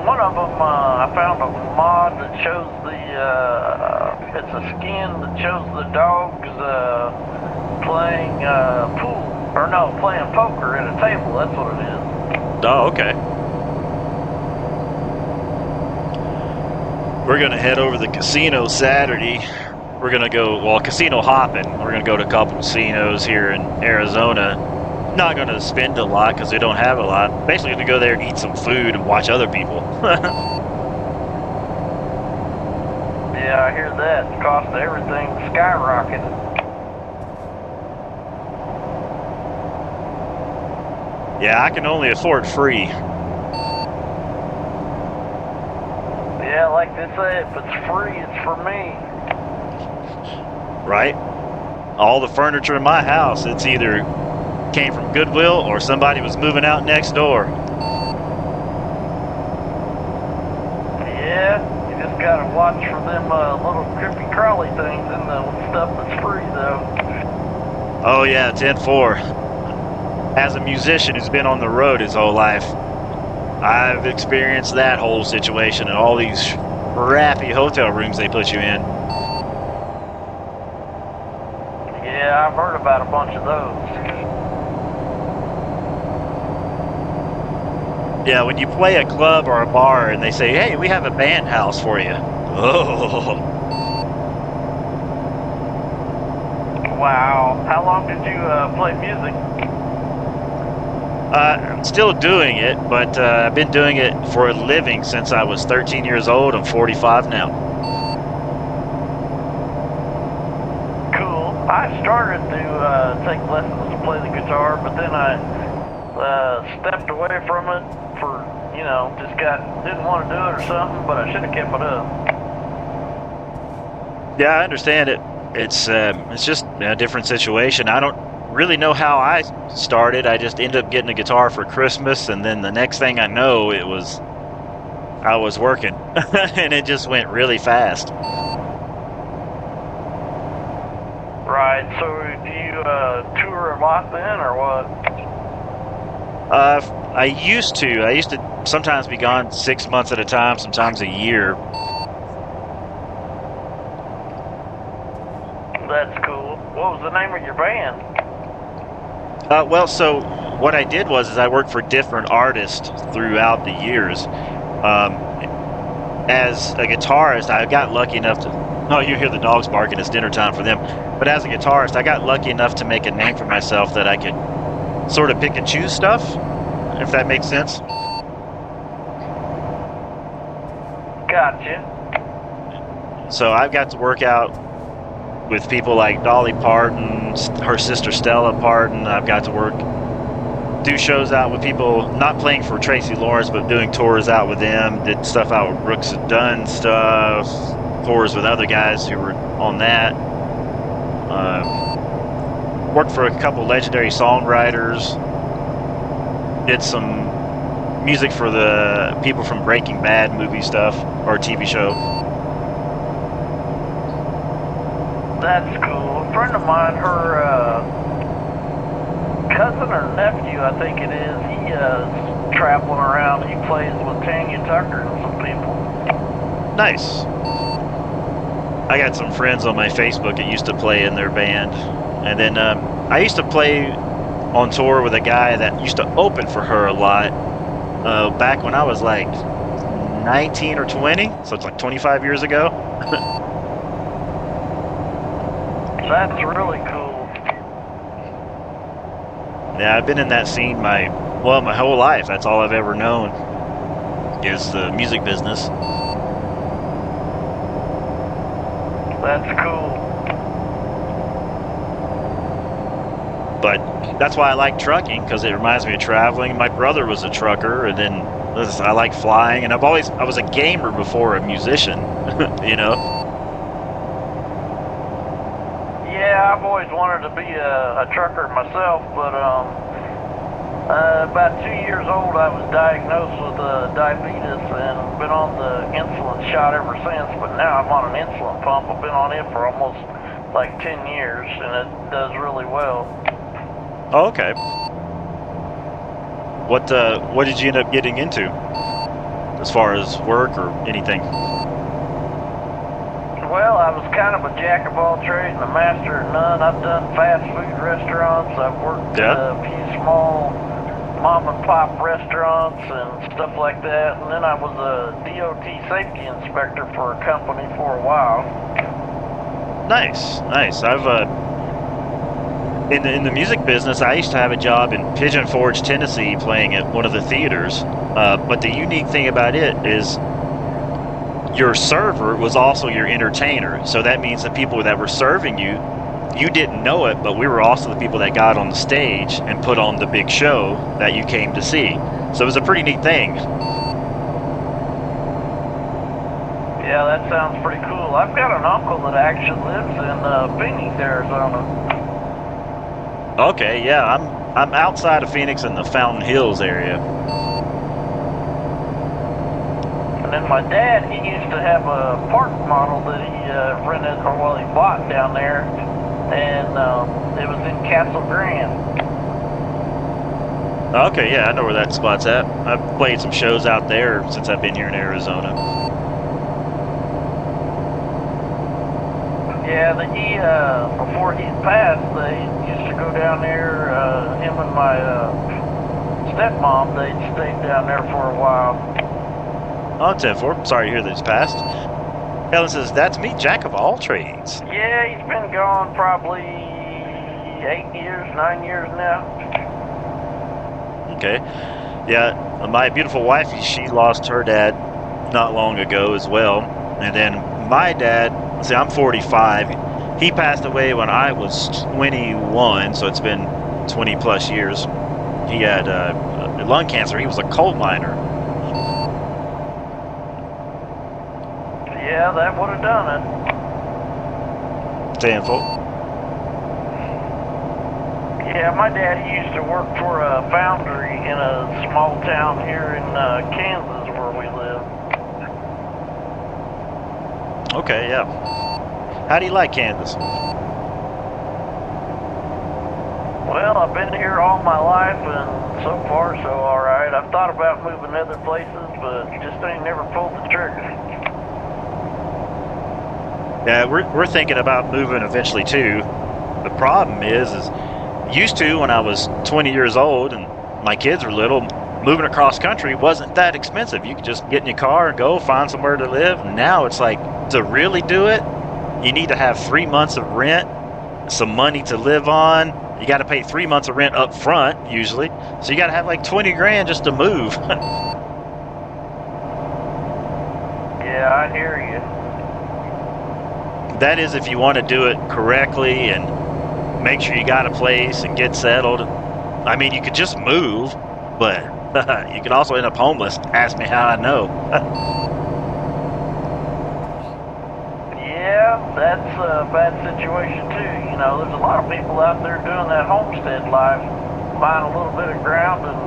One of them, I found a mod that shows it's a skin that shows the dogs playing playing poker at a table. That's what it is. Oh, okay. We're going to head over to the casino Saturday. We're going to go, casino hopping. We're going to go to a couple casinos here in Arizona. Not going to spend a lot because we don't have a lot. Basically going to go there and eat some food and watch other people. Yeah, I hear that. The cost of everything skyrocketed. Yeah, I can only afford free. Yeah, like they say, if it's free, it's for me. Right? All the furniture in my house, it's either came from Goodwill or somebody was moving out next door. Yeah, you just gotta watch for them little creepy crawly things and the stuff that's free though. Oh yeah, 10-4. As a musician who's been on the road his whole life, I've experienced that whole situation and all these crappy hotel rooms they put you in. Yeah, I've heard about a bunch of those. Yeah, when you play a club or a bar and they say, hey, we have a band house for you. Oh. Wow. How long did you play music? I'm still doing it, but I've been doing it for a living since I was 13 years old. I'm 45 now. Cool. I started to take lessons to play the guitar, but then I stepped away from it for, just didn't want to do it or something, but I should have kept it up. Yeah, I understand it. It's just a different situation. I don't really know how I started. I just ended up getting a guitar for Christmas, and then the next thing I know, I was working, and it just went really fast. Right. So do you tour a lot then, or what? I used to. I used to sometimes be gone 6 months at a time, sometimes a year. That's cool. What was the name of your band? Well, so what I did is I worked for different artists throughout the years. As a guitarist, I got lucky enough to. Oh, you hear the dogs barking. It's dinner time for them. But as a guitarist, I got lucky enough to make a name for myself that I could sort of pick and choose stuff, if that makes sense. Gotcha. So I've got to work out with people like Dolly Parton, her sister Stella Parton. I've got to do shows out with people, not playing for Tracy Lawrence, but doing tours out with them. Did stuff out with Brooks and Dunn stuff, tours with other guys who were on that. Worked for a couple legendary songwriters. Did some music for the people from Breaking Bad movie stuff, or TV show. That's cool. A friend of mine, her cousin or nephew, I think it is, he is traveling around. He plays with Tanya Tucker and some people. Nice. I got some friends on my Facebook that used to play in their band. And then I used to play on tour with a guy that used to open for her a lot back when I was like 19 or 20. So it's like 25 years ago. That's really cool. Yeah, I've been in that scene my whole life. That's all I've ever known is the music business. That's cool. But that's why I like trucking, because it reminds me of traveling. My brother was a trucker, and then I like flying, and I was a gamer before a musician, Yeah, I've always wanted to be a trucker myself, but about 2 years old I was diagnosed with diabetes and been on the insulin shot ever since, but now I'm on an insulin pump. I've been on it for almost like 10 years, and it does really well. Oh, okay. What did you end up getting into as far as work or anything? Well, I was kind of a jack of all trades and a master of none. I've done fast food restaurants. I've worked at a few small mom and pop restaurants and stuff like that. And then I was a DOT safety inspector for a company for a while. Nice. I've in the music business, I used to have a job in Pigeon Forge, Tennessee, playing at one of the theaters. But the unique thing about it is your server was also your entertainer. So that means the people that were serving you didn't know it, but we were also the people that got on the stage and put on the big show that you came to see. So it was a pretty neat thing. Yeah, that sounds pretty cool. I've got an uncle that actually lives in Phoenix, Arizona. Okay, yeah, I'm outside of Phoenix in the Fountain Hills area. And then my dad, he used to have a park model that he rented, he bought down there, and it was in Castle Grand. Okay, yeah, I know where that spot's at. I've played some shows out there since I've been here in Arizona. Yeah, before he passed, they used to go down there, him and my stepmom, they stayed down there for a while. Oh, 10-4. Sorry to hear that he's passed. Helen says, that's me, jack of all trades. Yeah, he's been gone probably 9 years now. Okay. Yeah, my beautiful wife, she lost her dad not long ago as well. And then my dad, see, I'm 45. He passed away when I was 21, so it's been 20 plus years. He had lung cancer. He was a coal miner. Yeah, that would have done it. Tenfold. Yeah, my dad, he used to work for a foundry in a small town here in Kansas where we live. Okay, yeah. How do you like Kansas? Well, I've been here all my life, and so far, so all right. I've thought about moving other places, but just ain't never pulled the trigger. Yeah, we're thinking about moving eventually too. The problem is used to when I was 20 years old and my kids were little, moving across country wasn't that expensive. You could just get in your car and go find somewhere to live. And now it's like, to really do it, you need to have 3 months of rent, some money to live on. You got to pay 3 months of rent up front usually. So you got to have like 20 grand just to move. Yeah, I hear you. That is if you want to do it correctly and make sure you got a place and get settled. I mean, you could just move, but you could also end up homeless. Ask me how I know. Yeah, that's a bad situation too. You know, there's a lot of people out there doing that homestead life, buying a little bit of ground and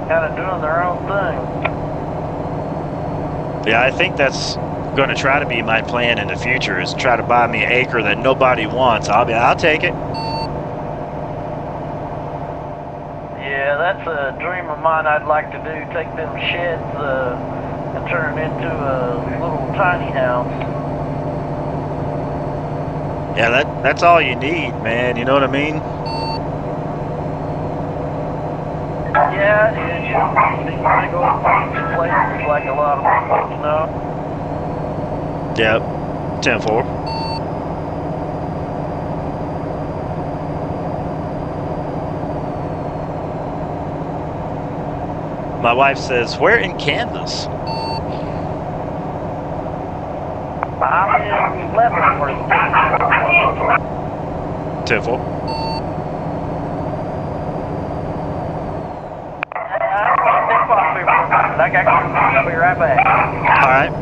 kind of doing their own thing. Yeah, I think that's going to try to be my plan in the future, is try to buy me an acre that nobody wants. I'll take it. Yeah, that's a dream of mine I'd like to do. Take them sheds and turn it into a little tiny house. Yeah, that's all you need, man. You know what I mean? Yeah, it is. You don't see big old fancy places like a lot of folks know. Yep. 10-4. My wife says, where in Kansas? I'm in Leavenworth. 10-4. I got you. I'll be right back. All right.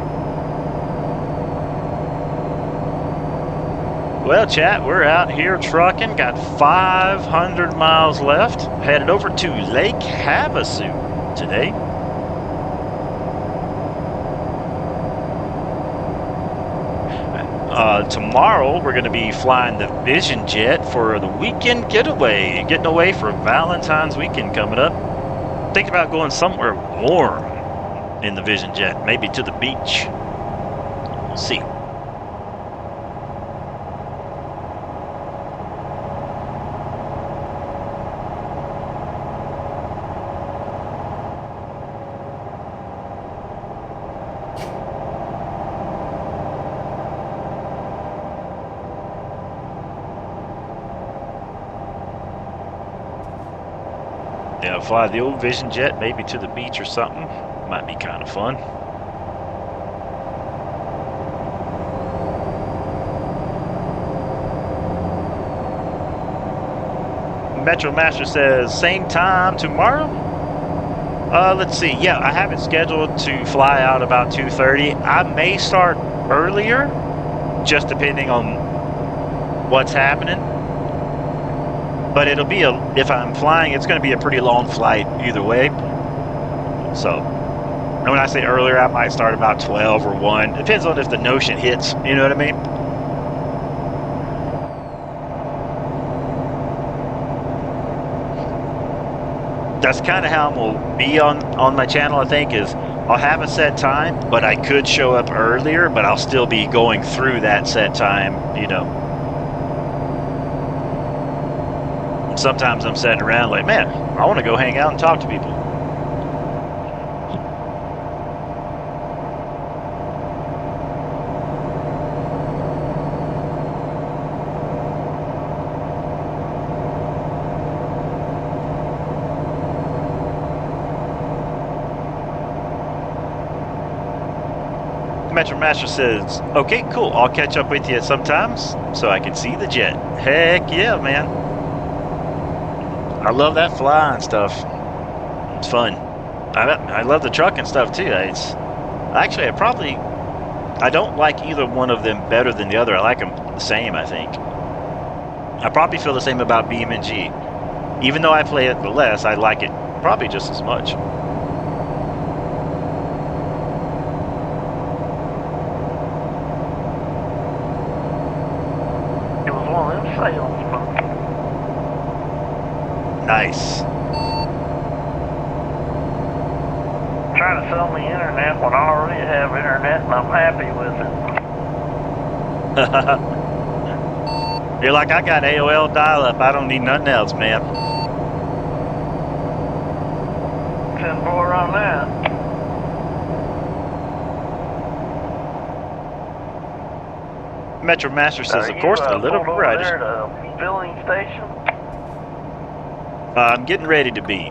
Well, chat, we're out here trucking. Got 500 miles left. Headed over to Lake Havasu today. Tomorrow, we're going to be flying the Vision Jet for the weekend getaway. Getting away for Valentine's weekend coming up. Thinking about going somewhere warm in the Vision Jet. Maybe to the beach. We'll see. Yeah, fly the old Vision Jet, maybe to the beach or something. Might be kind of fun. Metro Master says, same time tomorrow? Let's see. Yeah, I have it scheduled to fly out about 2:30. I may start earlier, just depending on what's happening. But it'll be if I'm flying, it's going to be a pretty long flight either way. So, and when I say earlier, I might start about 12 or 1. Depends on if the notion hits, you know what I mean? That's kind of how I'm going to be on my channel, I think, is I'll have a set time, but I could show up earlier, but I'll still be going through that set time, you know. Sometimes I'm sitting around like, man, I want to go hang out and talk to people. Metro Master says, okay, cool, I'll catch up with you sometimes so I can see the jet. Heck yeah, man. I love that flying stuff. It's fun. I love the truck and stuff too. It's actually I don't like either one of them better than the other. I like them the same, I think. I probably feel the same about BM&G. Even though I play it less, I like it probably just as much. It was one of them salesmen. Nice. Trying to sell me internet when I already have internet and I'm happy with it. You're like, I got AOL dial-up. I don't need nothing else, man. 10-4 on that. Metro Master says, of course, a little pulled over right. there to filling station? I'm getting ready to be.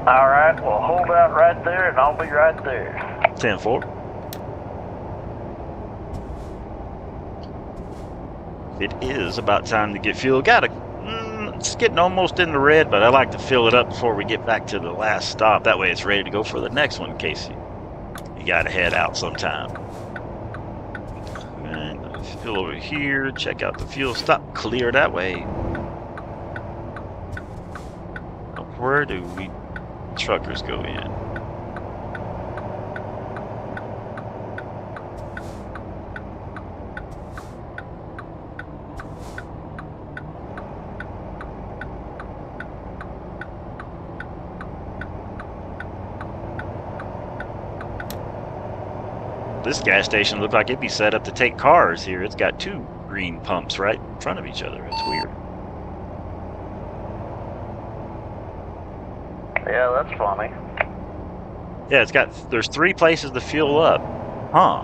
Alright, well hold out right there and I'll be right there. 10-4. It is about time to get fuel. It's getting almost in the red, but I like to fill it up before we get back to the last stop. That way it's ready to go for the next one in case you gotta head out sometime. And fill over here, check out the fuel stop, clear that way. Where do we truckers go in? This gas station looked like it'd be set up to take cars here. It's got two green pumps right in front of each other. It's weird. Yeah, that's funny. Yeah, there's 3 places to fuel up. Huh.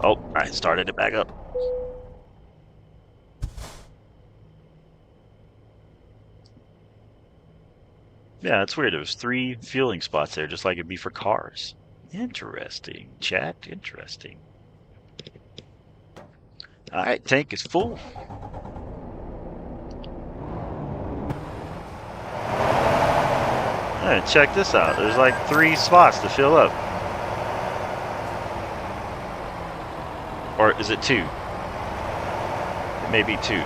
Oh, I started it back up. Yeah, it's weird. There's 3 fueling spots there, just like it'd be for cars. Interesting, chat. Interesting. Alright, tank is full. Alright, check this out. There's like 3 spots to fill up. Or is it 2? It may be 2.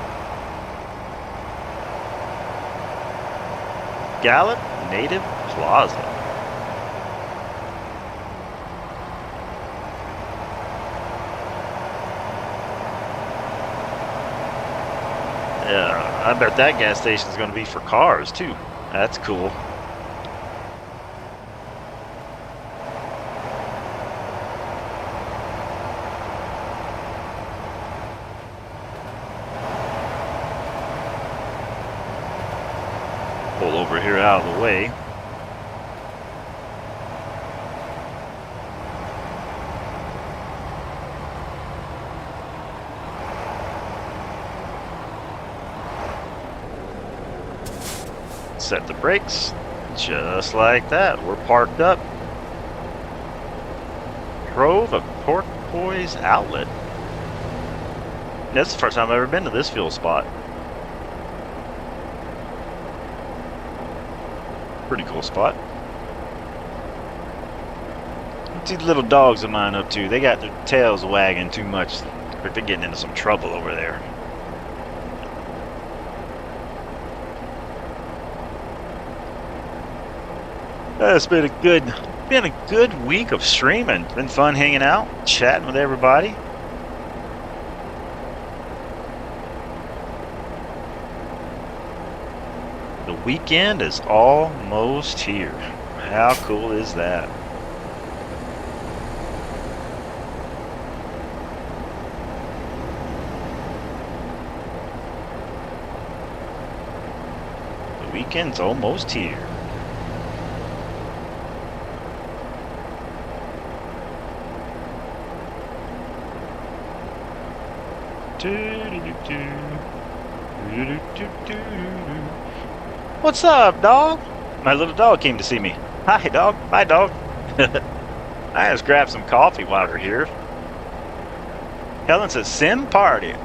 Gallup Native Plaza. Yeah, I bet that gas station is going to be for cars too. That's cool. Pull over here out of the way. Set the brakes. Just like that. We're parked up. Grove of Porpoise Outlet. That's the first time I've ever been to this fuel spot. Pretty cool spot. What's these little dogs of mine up to? They got their tails wagging too much. They're getting into some trouble over there. It's been a good week of streaming. Been fun hanging out, chatting with everybody. The weekend is almost here. How cool is that? The weekend's almost here. What's up, dog? My little dog came to see me. Hi, dog. Bye, dog. I just grabbed some coffee while we're here. Helen says, Sim party.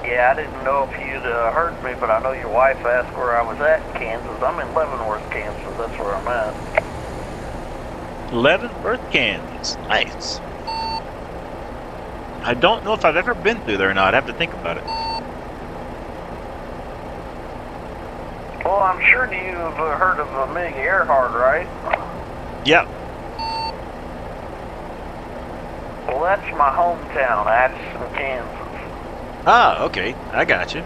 Yeah, I didn't know if you'd heard me, but I know your wife asked where I was at in Kansas. I'm in Leavenworth, Kansas. That's where I'm at. Leavenworth, Kansas. Nice. I don't know if I've ever been through there or not. I have to think about it. Well, I'm sure you've heard of Amelia Earhart, right? Yep. Well, that's my hometown, Atchison, Kansas. Ah, okay. I got you.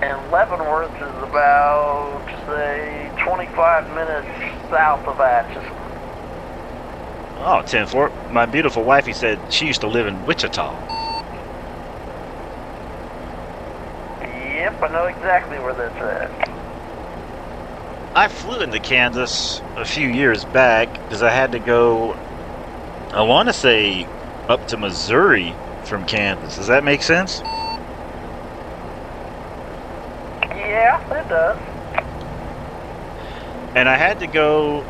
And Leavenworth is about, say, 25 minutes south of Atchison. Oh, 10-4. My beautiful wifey said she used to live in Wichita. Yep, I know exactly where that's at. I flew into Kansas a few years back because I had to go, I want to say, up to Missouri from Kansas. Does that make sense? Yeah, it does. And I had to go,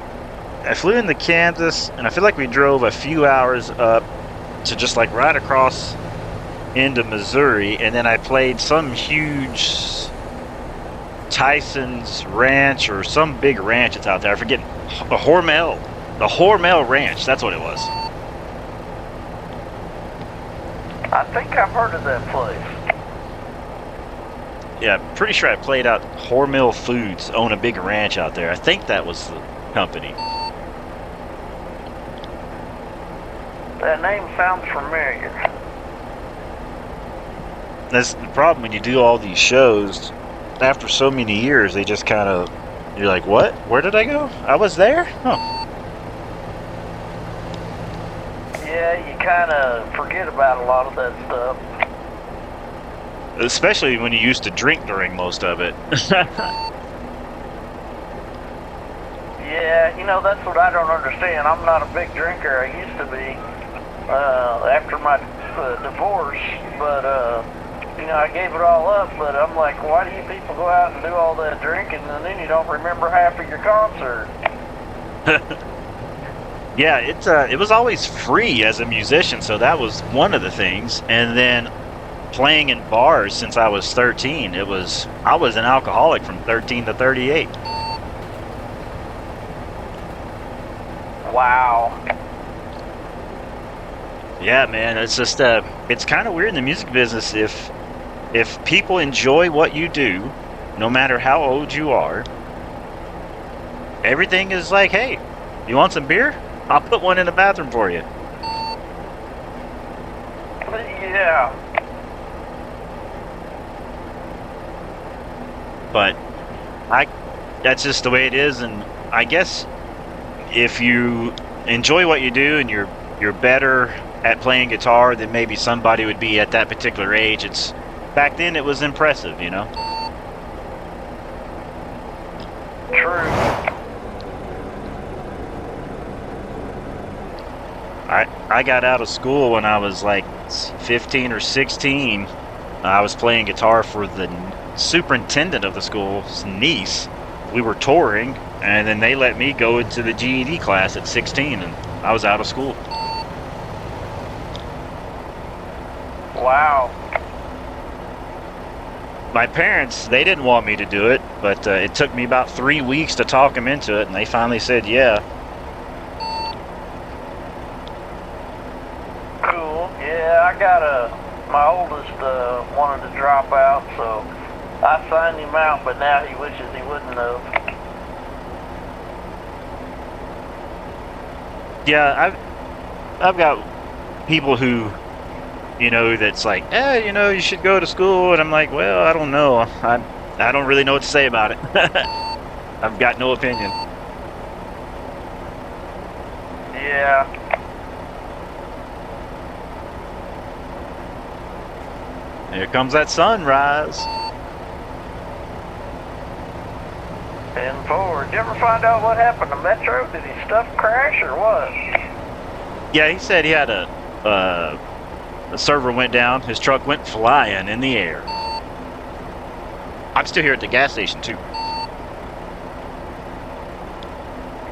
I flew into Kansas, and I feel like we drove a few hours up to just like right across into Missouri, and then I played some huge Tyson's Ranch or some big ranch that's out there. I forget. The Hormel Ranch, that's what it was. I think I've heard of that place. Yeah, pretty sure I played out Hormel Foods own a big ranch out there. I think that was the company. That name sounds familiar. That's the problem when you do all these shows. After so many years, they just kind of, you're like, what? Where did I go? I was there? Huh. Yeah, you kind of forget about a lot of that stuff. Especially when you used to drink during most of it. Yeah, you know, that's what I don't understand. I'm not a big drinker. I used to be after my divorce, but you know, I gave it all up. But I'm like, why do you people go out and do all that drinking and then you don't remember half of your concert? Yeah, it was always free as a musician, so that was one of the things. And then playing in bars since I was 13, I was an alcoholic from 13 to 38. Wow. Yeah, man, it's just it's kind of weird in the music business if people enjoy what you do, no matter how old you are. Everything is like, hey, you want some beer? I'll put one in the bathroom for you. Yeah. But that's just the way it is, and I guess if you enjoy what you do and you're better at playing guitar than maybe somebody would be at that particular age, back then it was impressive, you know. True. I got out of school when I was like 15 or 16. I was playing guitar for the superintendent of the school's niece. We were touring, and then they let me go into the GED class at 16, and I was out of school. Wow. My parents, they didn't want me to do it, but it took me about 3 weeks to talk them into it, and they finally said yeah. Cool. Yeah, I got my oldest wanted to drop out, so I signed him out, but now he wishes he wouldn't have. Yeah, I've got people who, you know, that's like, you know, you should go to school, and I'm like, well, I don't know. I don't really know what to say about it. I've got no opinion. Yeah. Here comes that sunrise. 10 forward. Did you ever find out what happened to Metro? Did his stuff crash or what? Yeah, he said he had the server went down. His truck went flying in the air. I'm still here at the gas station too.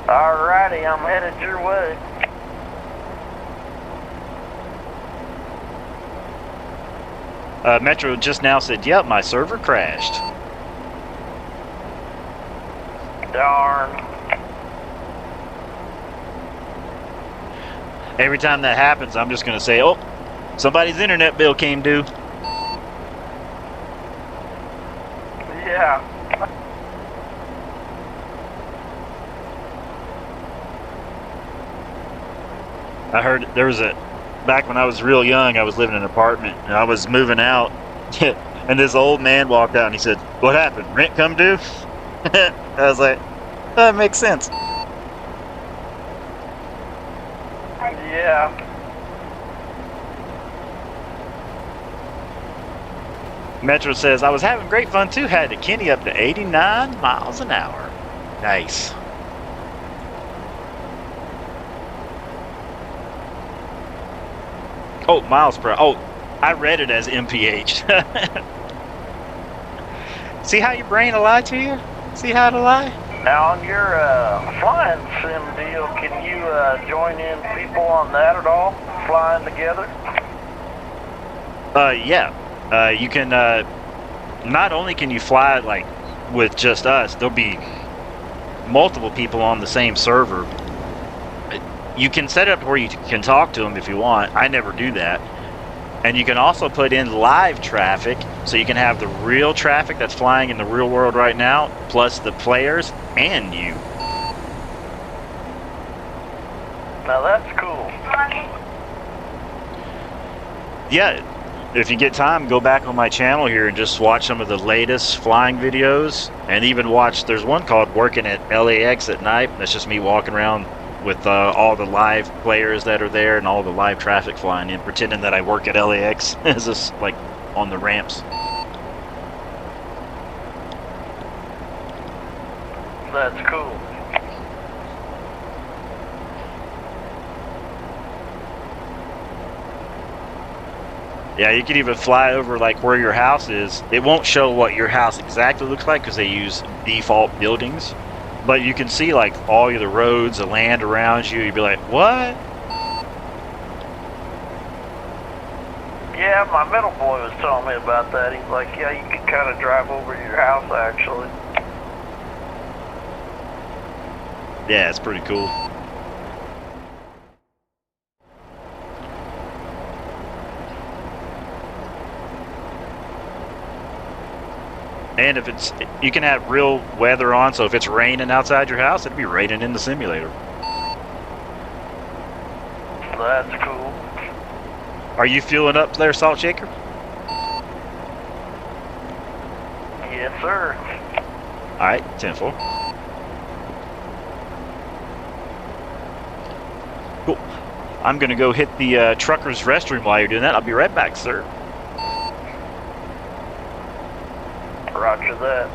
Alrighty, I'm headed your way. Metro just now said, yep, my server crashed. Darn. Every time that happens, I'm just going to say, oh, somebody's internet bill came due. Yeah. I heard there was back when I was real young, I was living in an apartment, and I was moving out, and this old man walked out, and he said, what happened? Rent come due? I was like, that makes sense. Yeah. Metro says, I was having great fun too, had the Kenny up to 89 miles an hour. Nice. Oh, miles per hour. Oh, I read it as MPH. See how your brain will lie to you? See how it'll lie? Now on your flying sim deal, can you join in people on that at all? Flying together? Yeah. You can, not only can you fly like with just us, there'll be multiple people on the same server. You can set it up where you can talk to them if you want. I never do that. And you can also put in live traffic, so you can have the real traffic that's flying in the real world right now, plus the players and you. Now that's cool. Yeah, if you get time, go back on my channel here and just watch some of the latest flying videos, and even watch, there's one called Working at LAX at Night. That's just me walking around with all the live players that are there and all the live traffic flying in, pretending that I work at LAX as just like on the ramps. That's cool. Yeah, you could even fly over like where your house is. It won't show what your house exactly looks like because they use default buildings. But you can see like all the roads, the land around you. You'd be like, what? Yeah, my middle boy was telling me about that. He's like, yeah, you can kind of drive over your house actually. Yeah, it's pretty cool. And if it's, you can have real weather on, so if it's raining outside your house, it'd be raining in the simulator. That's cool. Are you fueling up there, Salt Shaker? Yes, sir. Alright, 10-4. Cool. I'm gonna go hit the trucker's restroom while you're doing that. I'll be right back, sir. Roger that.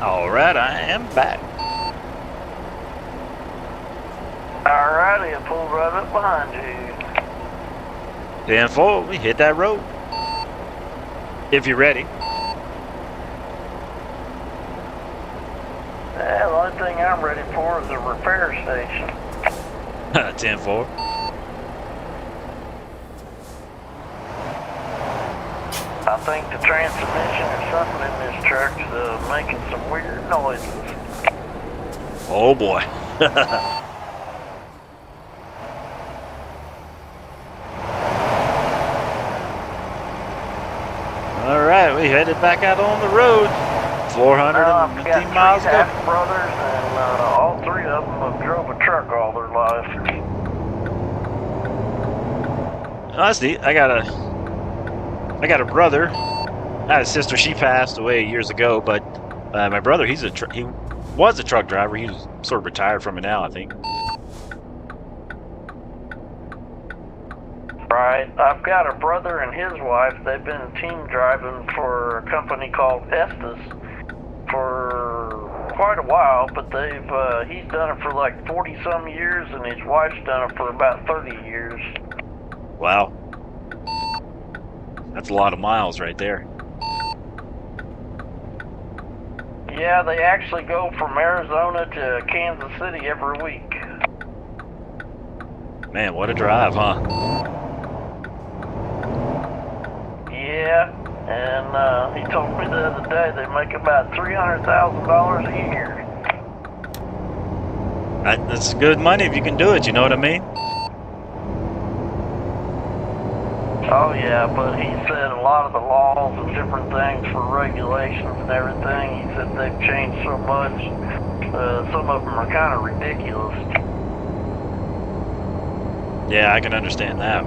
All right, I am back. Alrighty, I pulled right up behind you. 10-4, we hit that road. If you're ready. Yeah, the only thing I'm ready for is a repair station. 10-4. I think the transmission or something in this truck's making some weird noises. Oh boy. All right, we headed back out on the road. 450 miles ago. Brothers, and all three of them have drove a truck all their life. Oh, that's neat. I got a brother. I had a sister. She passed away years ago, but my brother, he was a truck driver. He's sort of retired from it now, I think. Right. I've got a brother and his wife. They've been team driving for a company called VICTUS for quite a while, but he's done it for like 40-some years, and his wife's done it for about 30 years. Wow. That's a lot of miles right there. Yeah, they actually go from Arizona to Kansas City every week. Man, what a drive, huh? Yeah, and he told me the other day they make about $300,000 a year. That's good money if you can do it, you know what I mean? Oh yeah, but he said a lot of the laws and different things for regulations and everything, he said they've changed so much, some of them are kind of ridiculous. Yeah, I can understand that.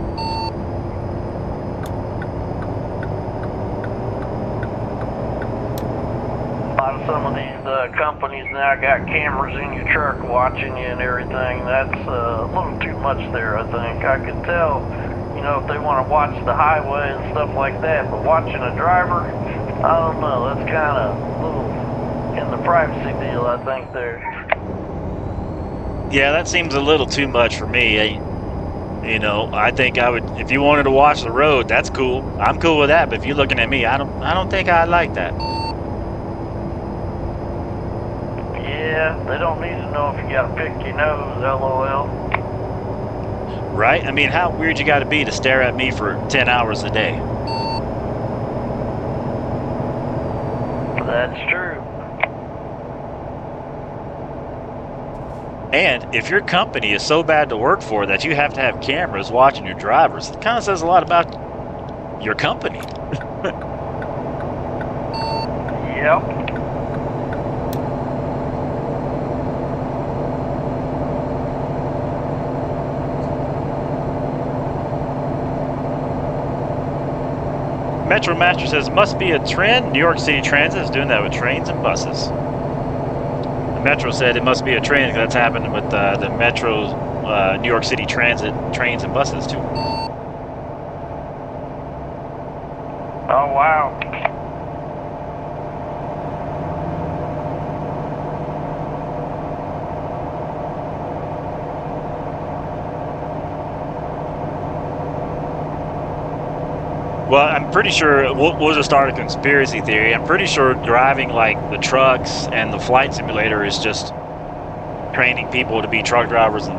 Some of these companies now got cameras in your truck watching you and everything. That's a little too much there, I think. I could tell, if they want to watch the highway and stuff like that, but watching a driver, I don't know, that's kind of a little in the privacy deal, I think, there. Yeah, that seems a little too much for me. I think I would, if you wanted to watch the road, that's cool. I'm cool with that, but if you're looking at me, I don't think I like that. Yeah, they don't need to know if you gotta pick your nose, LOL. Right? I mean, how weird you gotta be to stare at me for 10 hours a day? That's true. And if your company is so bad to work for that you have to have cameras watching your drivers, it kind of says a lot about your company. Yep. Metro Master says, must be a trend. New York City Transit is doing that with trains and buses. The Metro said it must be a trend because that's happening with the Metro's New York City Transit trains and buses too. Oh, wow. Well, I'm pretty sure we'll just start a conspiracy theory. I'm pretty sure driving like the trucks and the flight simulator is just training people to be truck drivers and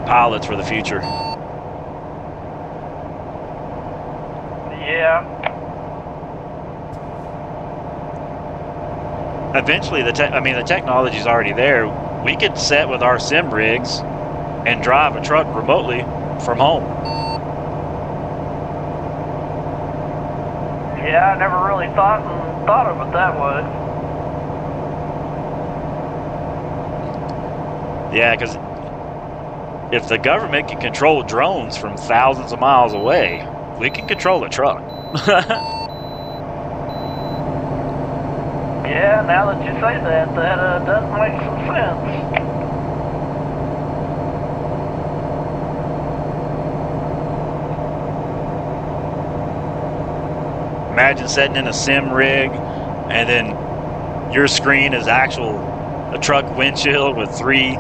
pilots for the future. Yeah. Eventually, the technology's already there. We could set with our sim rigs and drive a truck remotely from home. Yeah, I never really thought of it that way. Yeah, because if the government can control drones from thousands of miles away, we can control a truck. Yeah, now that you say that, does make some sense. Imagine setting in a sim rig and then, your screen is a truck windshield with three,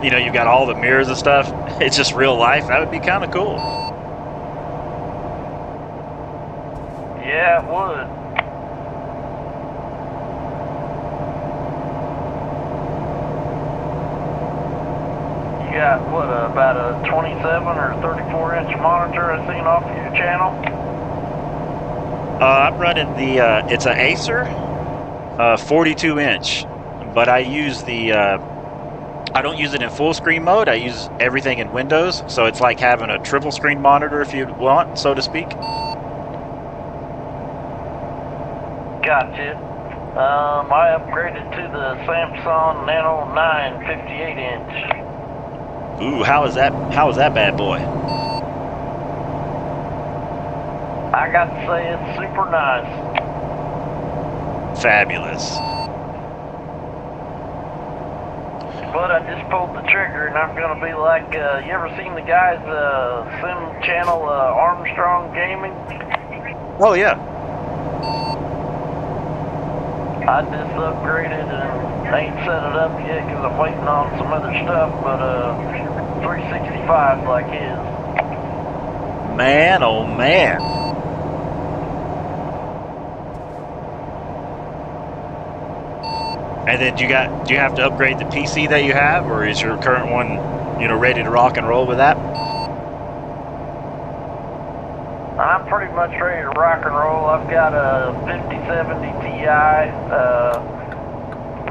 you've got all the mirrors and stuff. It's just real life. That would be kind of cool. Yeah, it would. You got, what, about a 27 or 34-inch monitor I seen off of your channel? I'm running it's an ACER 42-inch, but I use I don't use it in full screen mode. I use everything in Windows, so it's like having a triple screen monitor if you want, so to speak. Gotcha. I upgraded to the Samsung Nano 9 58-inch. Ooh, how is that bad boy? I got to say it's super nice. Fabulous. But I just pulled the trigger and I'm gonna be like, you ever seen the guy's sim channel, Armstrong Gaming? Oh yeah. I just upgraded and ain't set it up yet because I'm waiting on some other stuff, but 365 like his. Man, oh man. And then do you have to upgrade the PC that you have, or is your current one, ready to rock and roll with that? I'm pretty much ready to rock and roll. I've got a 5070 Ti,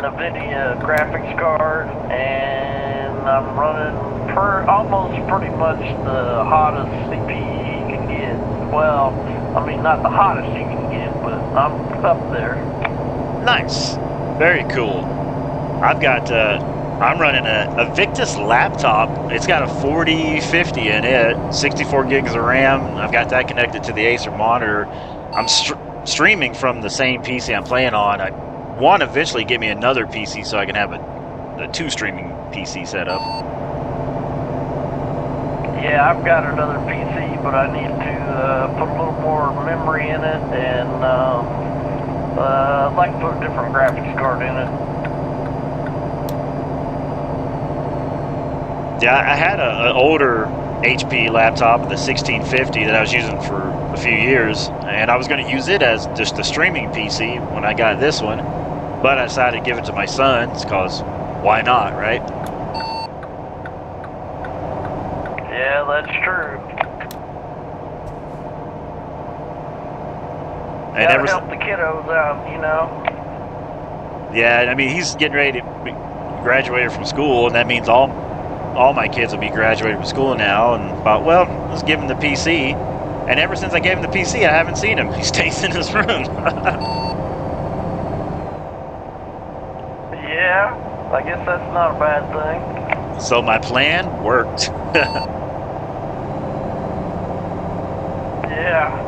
NVIDIA graphics card, and I'm running almost pretty much the hottest CPU you can get. Well, I mean, not the hottest you can get, but I'm up there. Nice. Very cool. I've got, I'm running a VICTUS laptop. It's got a 4050 in it, 64 gigs of RAM. I've got that connected to the ACER monitor. I'm streaming from the same PC I'm playing on. I want to eventually get me another PC so I can have a 2 streaming PC set up. Yeah, I've got another PC, but I need to put a little more memory in it, and I'd like to put a different graphics card in it. Yeah, I had an older HP laptop, the 1650, that I was using for a few years, and I was going to use it as just a streaming PC when I got this one, but I decided to give it to my son because why not, right? Yeah, that's true. And gotta help the kiddos out, Yeah, I mean, he's getting ready to be graduated from school, and that means all my kids will be graduated from school now. And thought, well, let's give him the PC. And ever since I gave him the PC, I haven't seen him. He stays in his room. Yeah, I guess that's not a bad thing. So my plan worked. Yeah.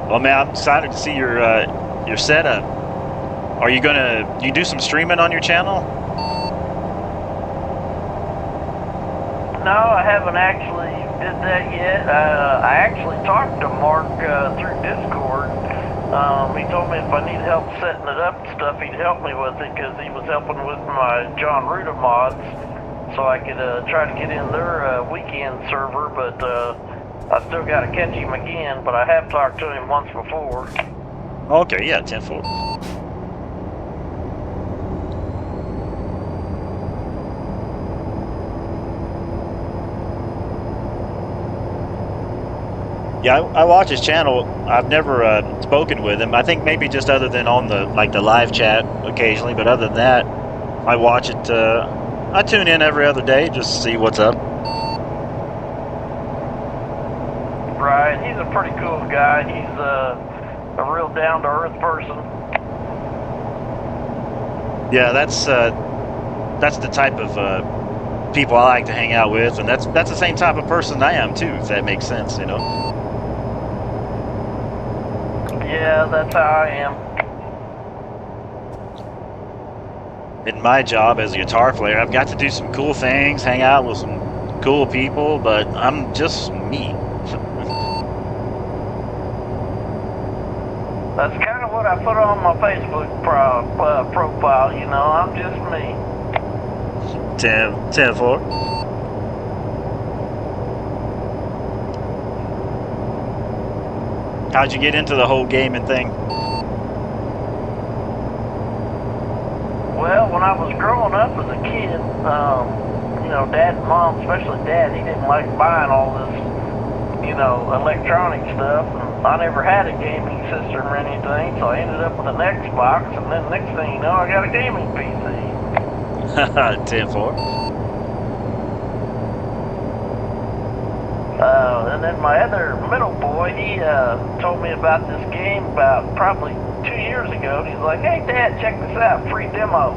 Well, man, I'm excited to see your setup. Are you you do some streaming on your channel? No, I haven't actually did that yet. I actually talked to Mark through Discord. He told me if I need help setting it up and stuff, he'd help me with it because he was helping with my John Ruda mods, so I could try to get in their weekend server, but I still got to catch him again, but I have talked to him once before. Okay, yeah, 10-4. Yeah, I watch his channel. I've never spoken with him. I think maybe just other than on the live chat occasionally, but other than that, I watch it. I tune in every other day just to see what's up. Right, he's a pretty cool guy. He's a real down-to-earth person. Yeah, that's the type of people I like to hang out with, and that's the same type of person I am too, if that makes sense, Yeah, that's how I am. In my job as a guitar player, I've got to do some cool things, hang out with some cool people, but I'm just me. That's kind of what I put on my Facebook profile, you know, I'm just me. 10-4. How'd you get into the whole gaming thing? Well, when I was growing up as a kid, you know, Dad and Mom, especially Dad, he didn't like buying all this, you know, electronic stuff. And I never had a gaming system or anything, so I ended up with an Xbox, and then next thing you know, I got a gaming PC. 10-4. And then my other middle boy, he told me about this game about probably 2 years ago. He's like, hey, Dad, check this out, free demo.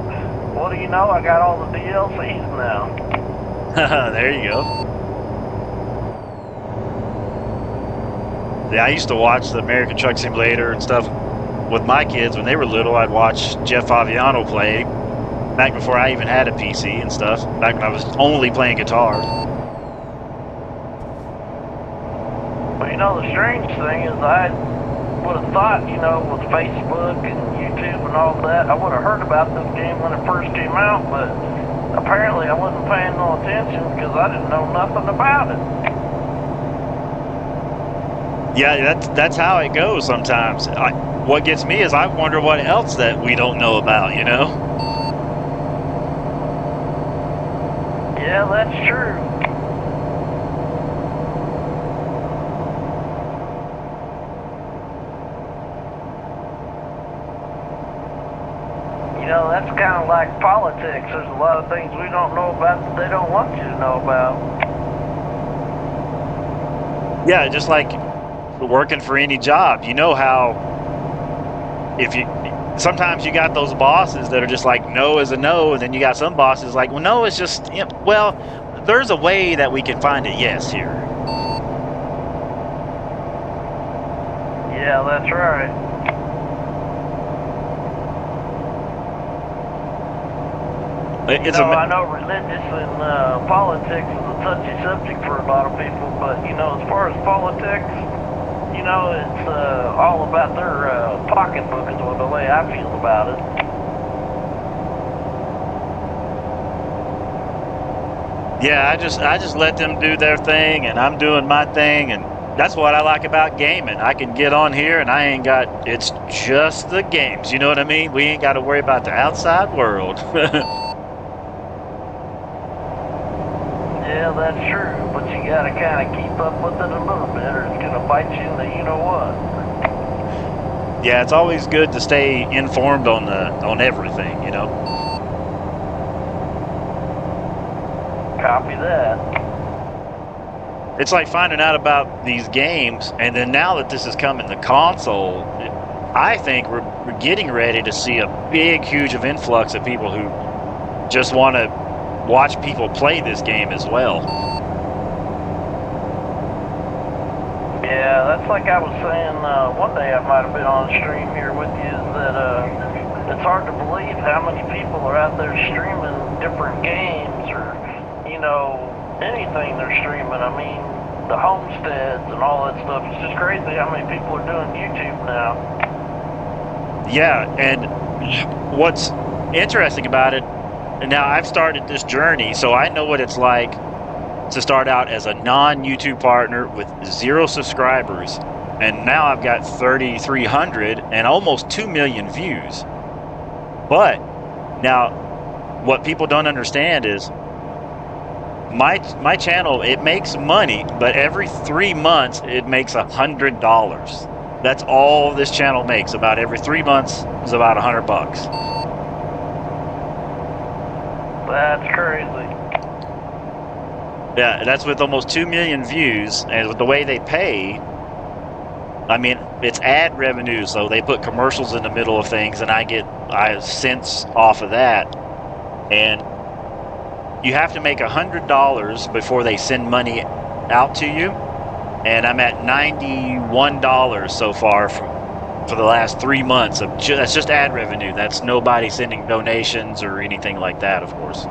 What do you know? I got all the DLCs now. There you go. Yeah, I used to watch the American Truck Simulator and stuff with my kids when they were little. I'd watch Jeff Favignano play back before I even had a PC and stuff, back when I was only playing guitar. Well, you know, the strange thing is I would have thought, you know, with Facebook and YouTube and all that, I would have heard about this game when it first came out, but apparently I wasn't paying no attention because I didn't know nothing about it. Yeah, that's how it goes sometimes. What gets me is I wonder what else that we don't know about, you know? Yeah, that's true. You know, that's kind of like politics. There's a lot of things we don't know about that they don't want you to know about. Yeah, just like working for any job. You know how sometimes you got those bosses that are just like, no is a no, and then you got some bosses like, well, no, it's just, well, there's a way that we can find a yes here. Yeah, that's right. I know religious and politics is a touchy subject for a lot of people, but, you know, as far as politics, you know, it's all about their pocketbook is the way I feel about it. Yeah, I just let them do their thing, and I'm doing my thing, and that's what I like about gaming. I can get on here, and it's just the games, you know what I mean? We ain't got to worry about the outside world. Yeah, that's true, but you gotta kind of keep up with it a little bit, or it's gonna bite you in the you-know-what. Yeah, it's always good to stay informed on everything, you know? Copy that. It's like finding out about these games, and then now that this is coming to console, I think we're getting ready to see a big, huge influx of people who just want to watch people play this game as well. Yeah, that's like I was saying one day I might have been on a stream here with you, is that it's hard to believe how many people are out there streaming different games or, you know, anything they're streaming. I mean, the homesteads and all that stuff. It's just crazy how many people are doing YouTube now. Yeah, and what's interesting about it, and now I've started this journey, so I know what it's like to start out as a non-YouTube partner with 0 subscribers, and now I've got 3,300 and almost 2 million views. But now, what people don't understand is my channel, it makes money, but every 3 months it makes $100. That's all this channel makes. About every 3 months is about $100. That's crazy. Yeah, that's with almost 2 million views, and with the way they pay, I mean, it's ad revenue, so they put commercials in the middle of things, and I have cents off of that. And you have to make $100 before they send money out to you, and I'm at $91 so far for the last 3 months of that's just ad revenue. That's nobody sending donations or anything like that, of course.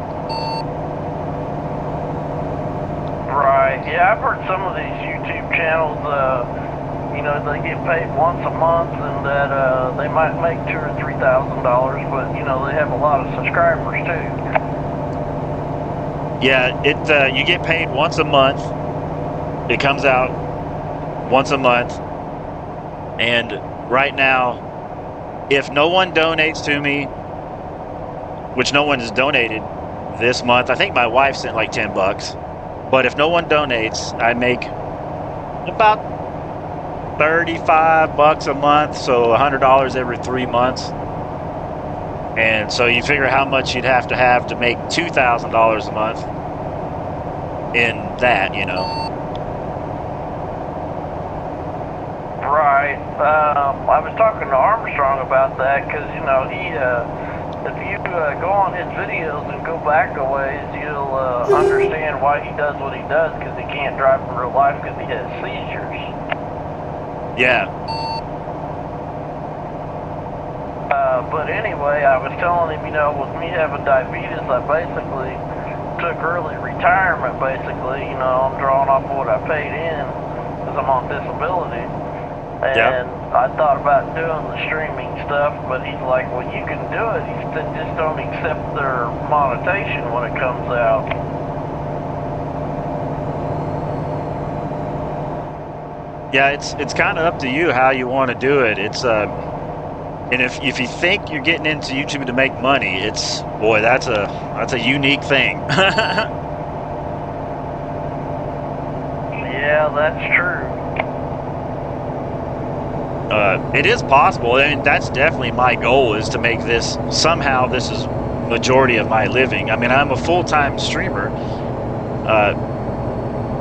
Right. Yeah, I've heard some of these YouTube channels. You know, they get paid once a month, and that they might make $2,000 or $3,000, but you know, they have a lot of subscribers too. Yeah, you get paid once a month. It comes out once a month, and right now, if no one donates to me, which no one has donated this month, I think my wife sent like $10. But if no one donates, I make about $35 a month, so $100 every 3 months. And so you figure how much you'd have to make $2,000 a month in that, you know. Right. I was talking to Armstrong about that because, you know, he, if you go on his videos and go back a ways, you'll understand why he does what he does, because he can't drive in real life because he has seizures. Yeah. But anyway, I was telling him, you know, with me having diabetes, I basically took early retirement, basically. You know, I'm drawing off what I paid in because I'm on disability. And I thought about doing the streaming stuff, but he's like, well, you can do it. He said, just don't accept their monetization when it comes out. Yeah, it's kind of up to you how you want to do it. It's and if you think you're getting into YouTube to make money, it's, boy, that's a unique thing. Yeah, that's true. It is possible, and that's definitely my goal, is to make this somehow. This is majority of my living. I mean, I'm a full-time streamer,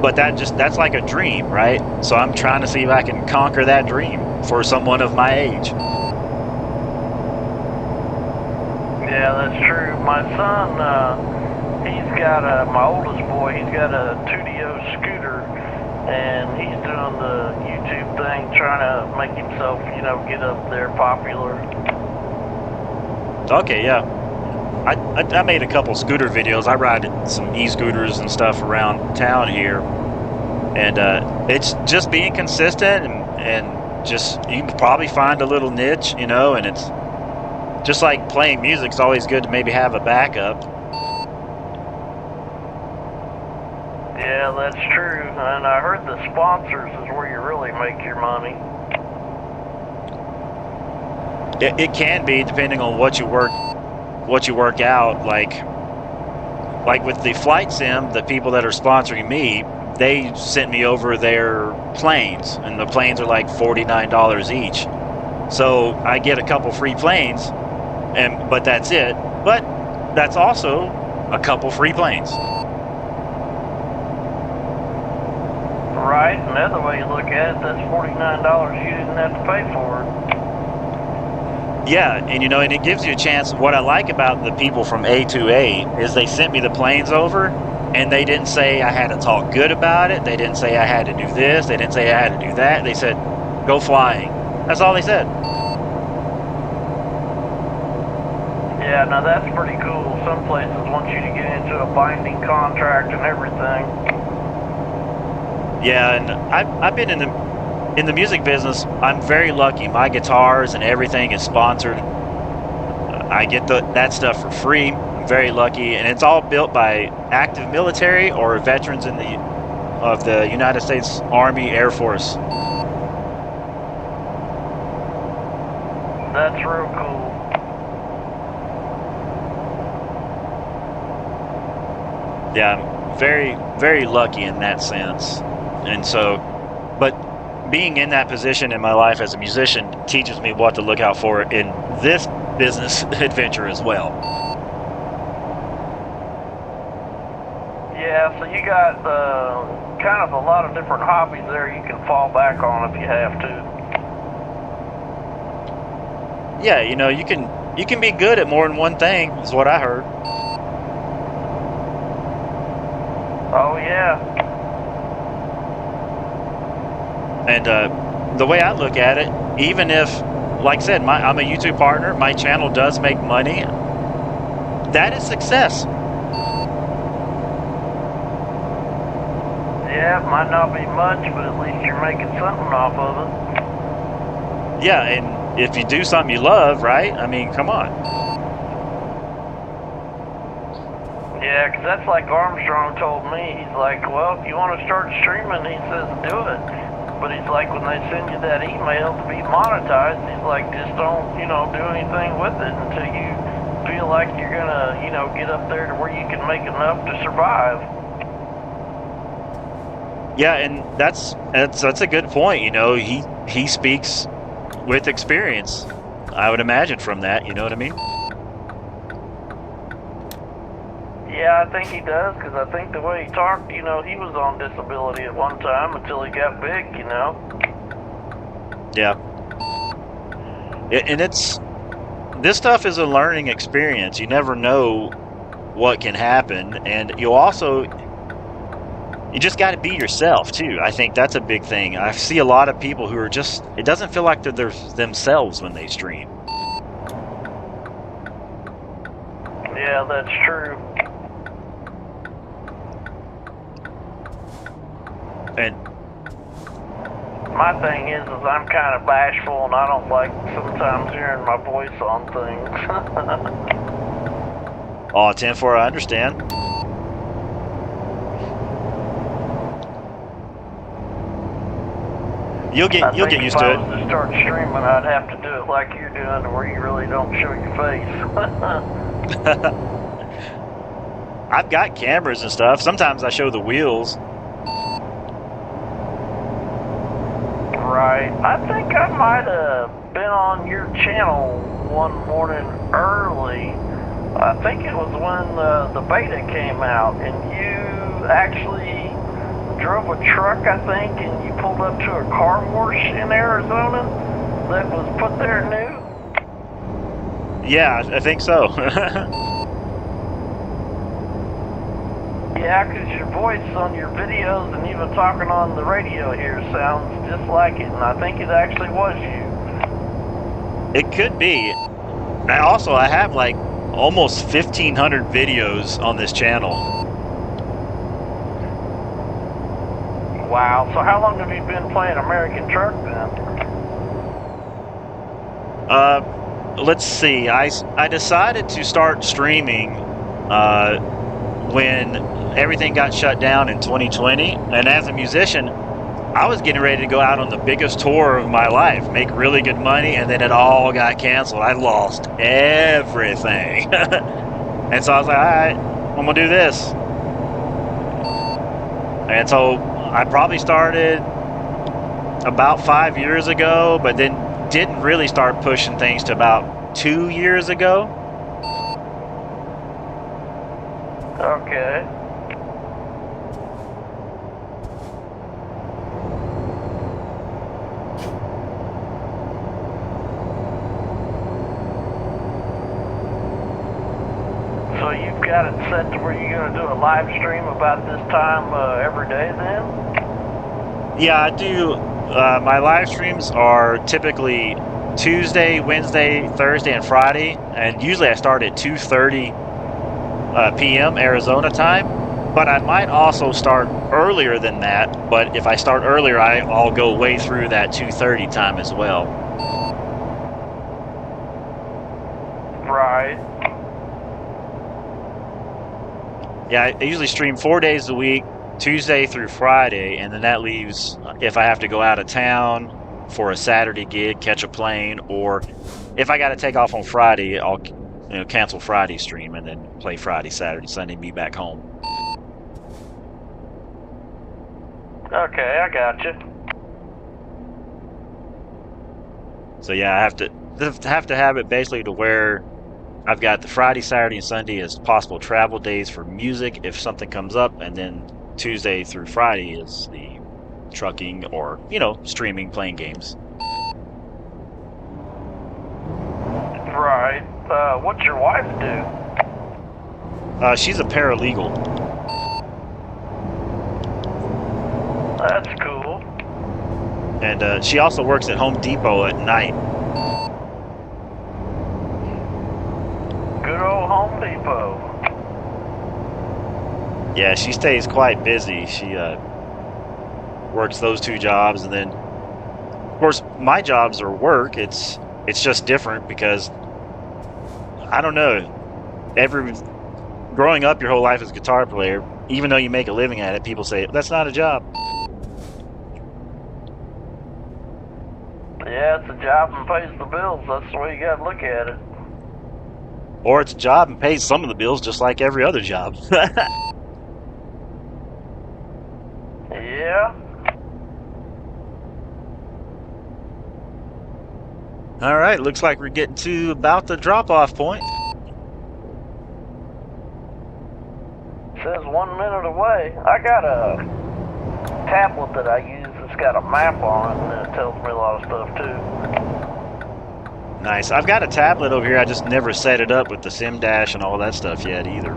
but that's like a dream, right? So I'm trying to see if I can conquer that dream for someone of my age. Yeah, that's true. My son, he's got my oldest boy, he's got a 2DO scooter, and he's doing the YouTube thing, trying to make himself, you know, get up there popular. Okay, yeah. I made a couple scooter videos. I ride some e-scooters and stuff around town here, and it's just being consistent and just, you can probably find a little niche, you know, and it's just like playing music. It's always good to maybe have a backup. Yeah, that's true. And I heard the sponsors is where you really make your money. It can be, depending on what you work out. Like with the flight sim, the people that are sponsoring me, they sent me over their planes, and the planes are like $49 each. So I get a couple free planes, but that's it. But that's also a couple free planes. Right, another way you look at it, that's $49 you didn't have to pay for it. Yeah, and you know, and it gives you a chance. What I like about the people from A2A is they sent me the planes over, and they didn't say I had to talk good about it. They didn't say I had to do this. They didn't say I had to do that. They said, go flying. That's all they said. Yeah, now that's pretty cool. Some places want you to get into a binding contract and everything. Yeah, and I've been in the music business. I'm very lucky. My guitars and everything is sponsored. I get that stuff for free. I'm very lucky, and it's all built by active military or veterans of the United States Army, Air Force. That's real cool. Yeah, I'm very, very lucky in that sense. And so, but being in that position in my life as a musician teaches me what to look out for in this business adventure as well. Yeah, so you got kind of a lot of different hobbies there you can fall back on if you have to. Yeah, you know, you can be good at more than one thing, is what I heard. Oh, yeah. And the way I look at it, even if, like I said, I'm a YouTube partner, my channel does make money, that is success. Yeah, it might not be much, but at least you're making something off of it. Yeah, and if you do something you love, right? I mean, come on. Yeah, 'cause that's like Armstrong told me. He's like, well, if you want to start streaming, he says, do it. But he's like, when they send you that email to be monetized, he's like, just don't, do anything with it until you feel like you're gonna, get up there to where you can make enough to survive. Yeah, and that's a good point. He speaks with experience. I would imagine from that. You know what I mean? Yeah, I think he does, because I think the way he talked, he was on disability at one time until he got big, Yeah. And this stuff is a learning experience. You never know what can happen, and you just got to be yourself too. I think that's a big thing. I see a lot of people who are just, it doesn't feel like they're themselves when they stream. Yeah, that's true. And my thing is I'm kind of bashful, and I don't like sometimes hearing my voice on things. oh, 10-4, I understand. You'll get used to it. If I was to start streaming, I'd have to do it like you're doing, where you really don't show your face. I've got cameras and stuff. Sometimes I show the wheels. Right. I think I might have been on your channel one morning early. I think it was when the beta came out, and you actually drove a truck, I think, and you pulled up to a car wash in Arizona that was put there new. Yeah, I think so. Yeah, because your voice on your videos and even talking on the radio here sounds just like it, and I think it actually was you. It could be. I have like almost 1,500 videos on this channel. Wow, so how long have you been playing American Truck then? Let's see. I decided to start streaming when everything got shut down in 2020, and as a musician, I was getting ready to go out on the biggest tour of my life, make really good money, and then it all got canceled. I lost everything. And so I was like, all right, I'm gonna do this. And so I probably started about 5 years ago, but then didn't really start pushing things to about 2 years ago. Okay. So you've got it set to where you're going to do a live stream about this time every day then? Yeah, I do. My live streams are typically Tuesday, Wednesday, Thursday, and Friday, and usually I start at 2:30 p.m. Arizona time, but I might also start earlier than that. But if I start earlier, I'll go way through that 2:30 time as well. Right. Yeah, I usually stream 4 days a week, Tuesday through Friday, and then that leaves if I have to go out of town for a Saturday gig, catch a plane, or if I got to take off on Friday, I'll cancel Friday stream and then play Friday, Saturday, Sunday, be back home. Okay, I gotcha. So yeah, I have to have it basically to where I've got the Friday, Saturday, and Sunday as possible travel days for music if something comes up, and then Tuesday through Friday is the trucking or streaming, playing games. Right. What's your wife do? She's a paralegal. That's cool. And she also works at Home Depot at night. Good old Home Depot. Yeah, she stays quite busy. works those two jobs, and then of course my jobs are work. It's just different because I don't know. Every growing up your whole life as a guitar player, even though you make a living at it, people say that's not a job. Yeah, it's a job and pays the bills. That's the way you gotta look at it. Or it's a job and pays some of the bills just like every other job. Yeah. All right, looks like we're getting to about the drop-off point. Says 1 minute away. I got a tablet that I use that's got a map on it, and it tells me a lot of stuff too. Nice. I've got a tablet over here. I just never set it up with the sim dash and all that stuff yet either.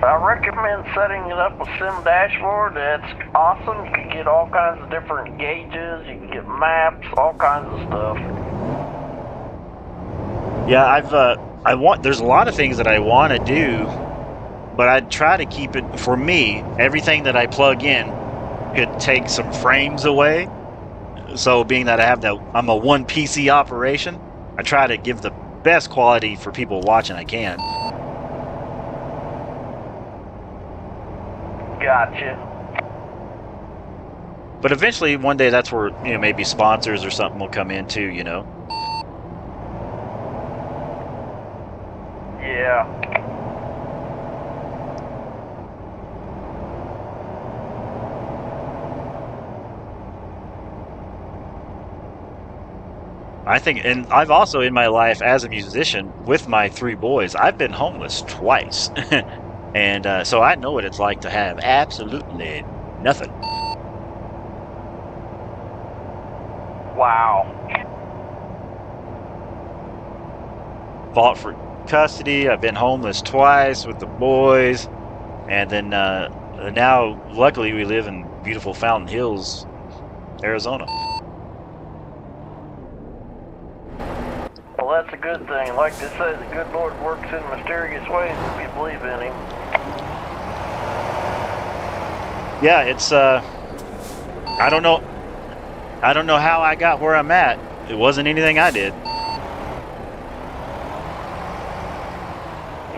I recommend setting it up with Sim Dashboard. That's awesome. You can get all kinds of different gauges. You can get maps, all kinds of stuff. Yeah, there's a lot of things that I want to do, but I try to keep it, for me, everything that I plug in could take some frames away. So being that I'm a one PC operation, I try to give the best quality for people watching I can. Gotcha. But eventually one day that's where, maybe sponsors or something will come in too, Yeah. I think, and I've also in my life as a musician with my 3 boys, I've been homeless twice. And so I know what it's like to have absolutely nothing. Wow. Fought for custody. I've been homeless twice with the boys. And then now, luckily, we live in beautiful Fountain Hills, Arizona. Well, that's a good thing. Like they say, the good Lord works in mysterious ways if you believe in Him. Yeah, it's I don't know how I got where I'm at. It wasn't anything I did.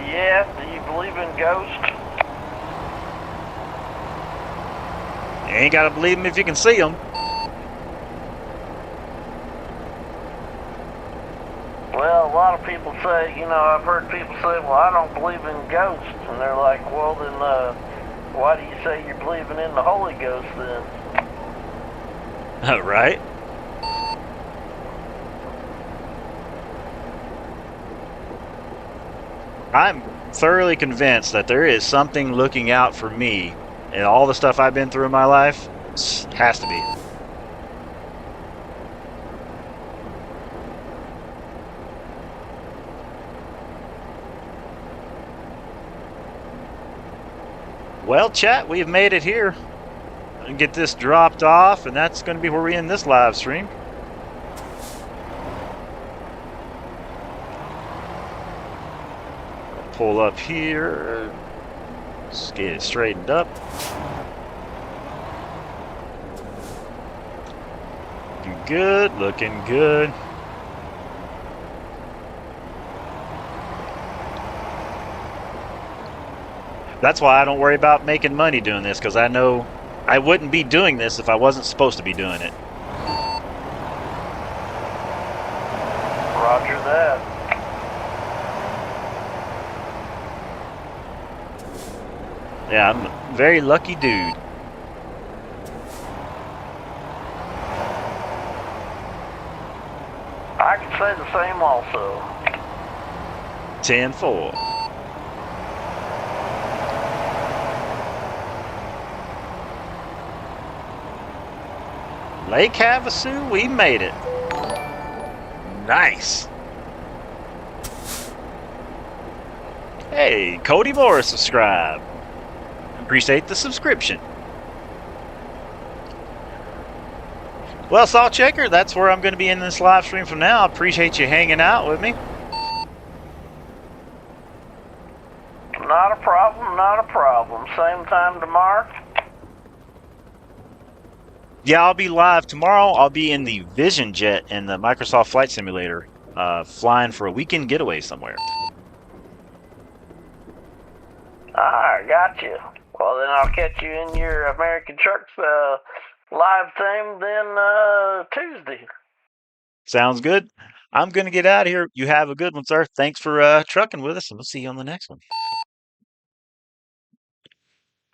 Yeah, do you believe in ghosts? You ain't gotta believe them if you can see them. Well, a lot of people say, I've heard people say, well, I don't believe in ghosts. And they're like, well, then why do you say you're believing in the Holy Ghost then? Right? I'm thoroughly convinced that there is something looking out for me, and all the stuff I've been through in my life has to be. Well, chat, we've made it here. Get this dropped off, and that's going to be where we end this live stream. Pull up here. Let's get it straightened up. Looking good, looking good. That's why I don't worry about making money doing this, because I know I wouldn't be doing this if I wasn't supposed to be doing it. Roger that. Yeah, I'm a very lucky dude. I can say the same also. 10-4. Lake Havasu, we made it. Nice. Hey, Cody Morris subscribed. Appreciate the subscription. Well, Salt Checker, that's where I'm going to be in this live stream from now. Appreciate you hanging out with me. Not a problem. not a problem. Same time tomorrow? Yeah, I'll be live tomorrow. I'll be in the Vision Jet in the Microsoft Flight Simulator, flying for a weekend getaway somewhere. Alright, got you. Well, then I'll catch you in your American Trucks live thing then Tuesday. Sounds good. I'm going to get out of here. You have a good one, sir. Thanks for trucking with us, and we'll see you on the next one.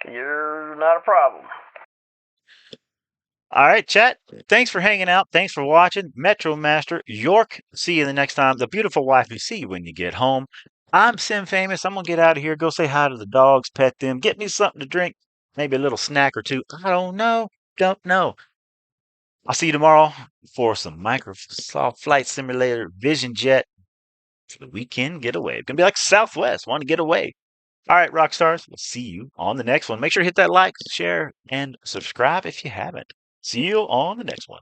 You're not a problem. All right, chat. Thanks for hanging out. Thanks for watching. Metro Master York. See you the next time. The beautiful wife will see you when you get home. I'm Sim Famous. I'm going to get out of here. Go say hi to the dogs, pet them, get me something to drink, maybe a little snack or two. I don't know. Don't know. I'll see you tomorrow for some Microsoft Flight Simulator Vision Jet for the weekend getaway. It's going to be like Southwest. Want to get away. All right, rock stars. We'll see you on the next one. Make sure to hit that like, share, and subscribe if you haven't. See you on the next one.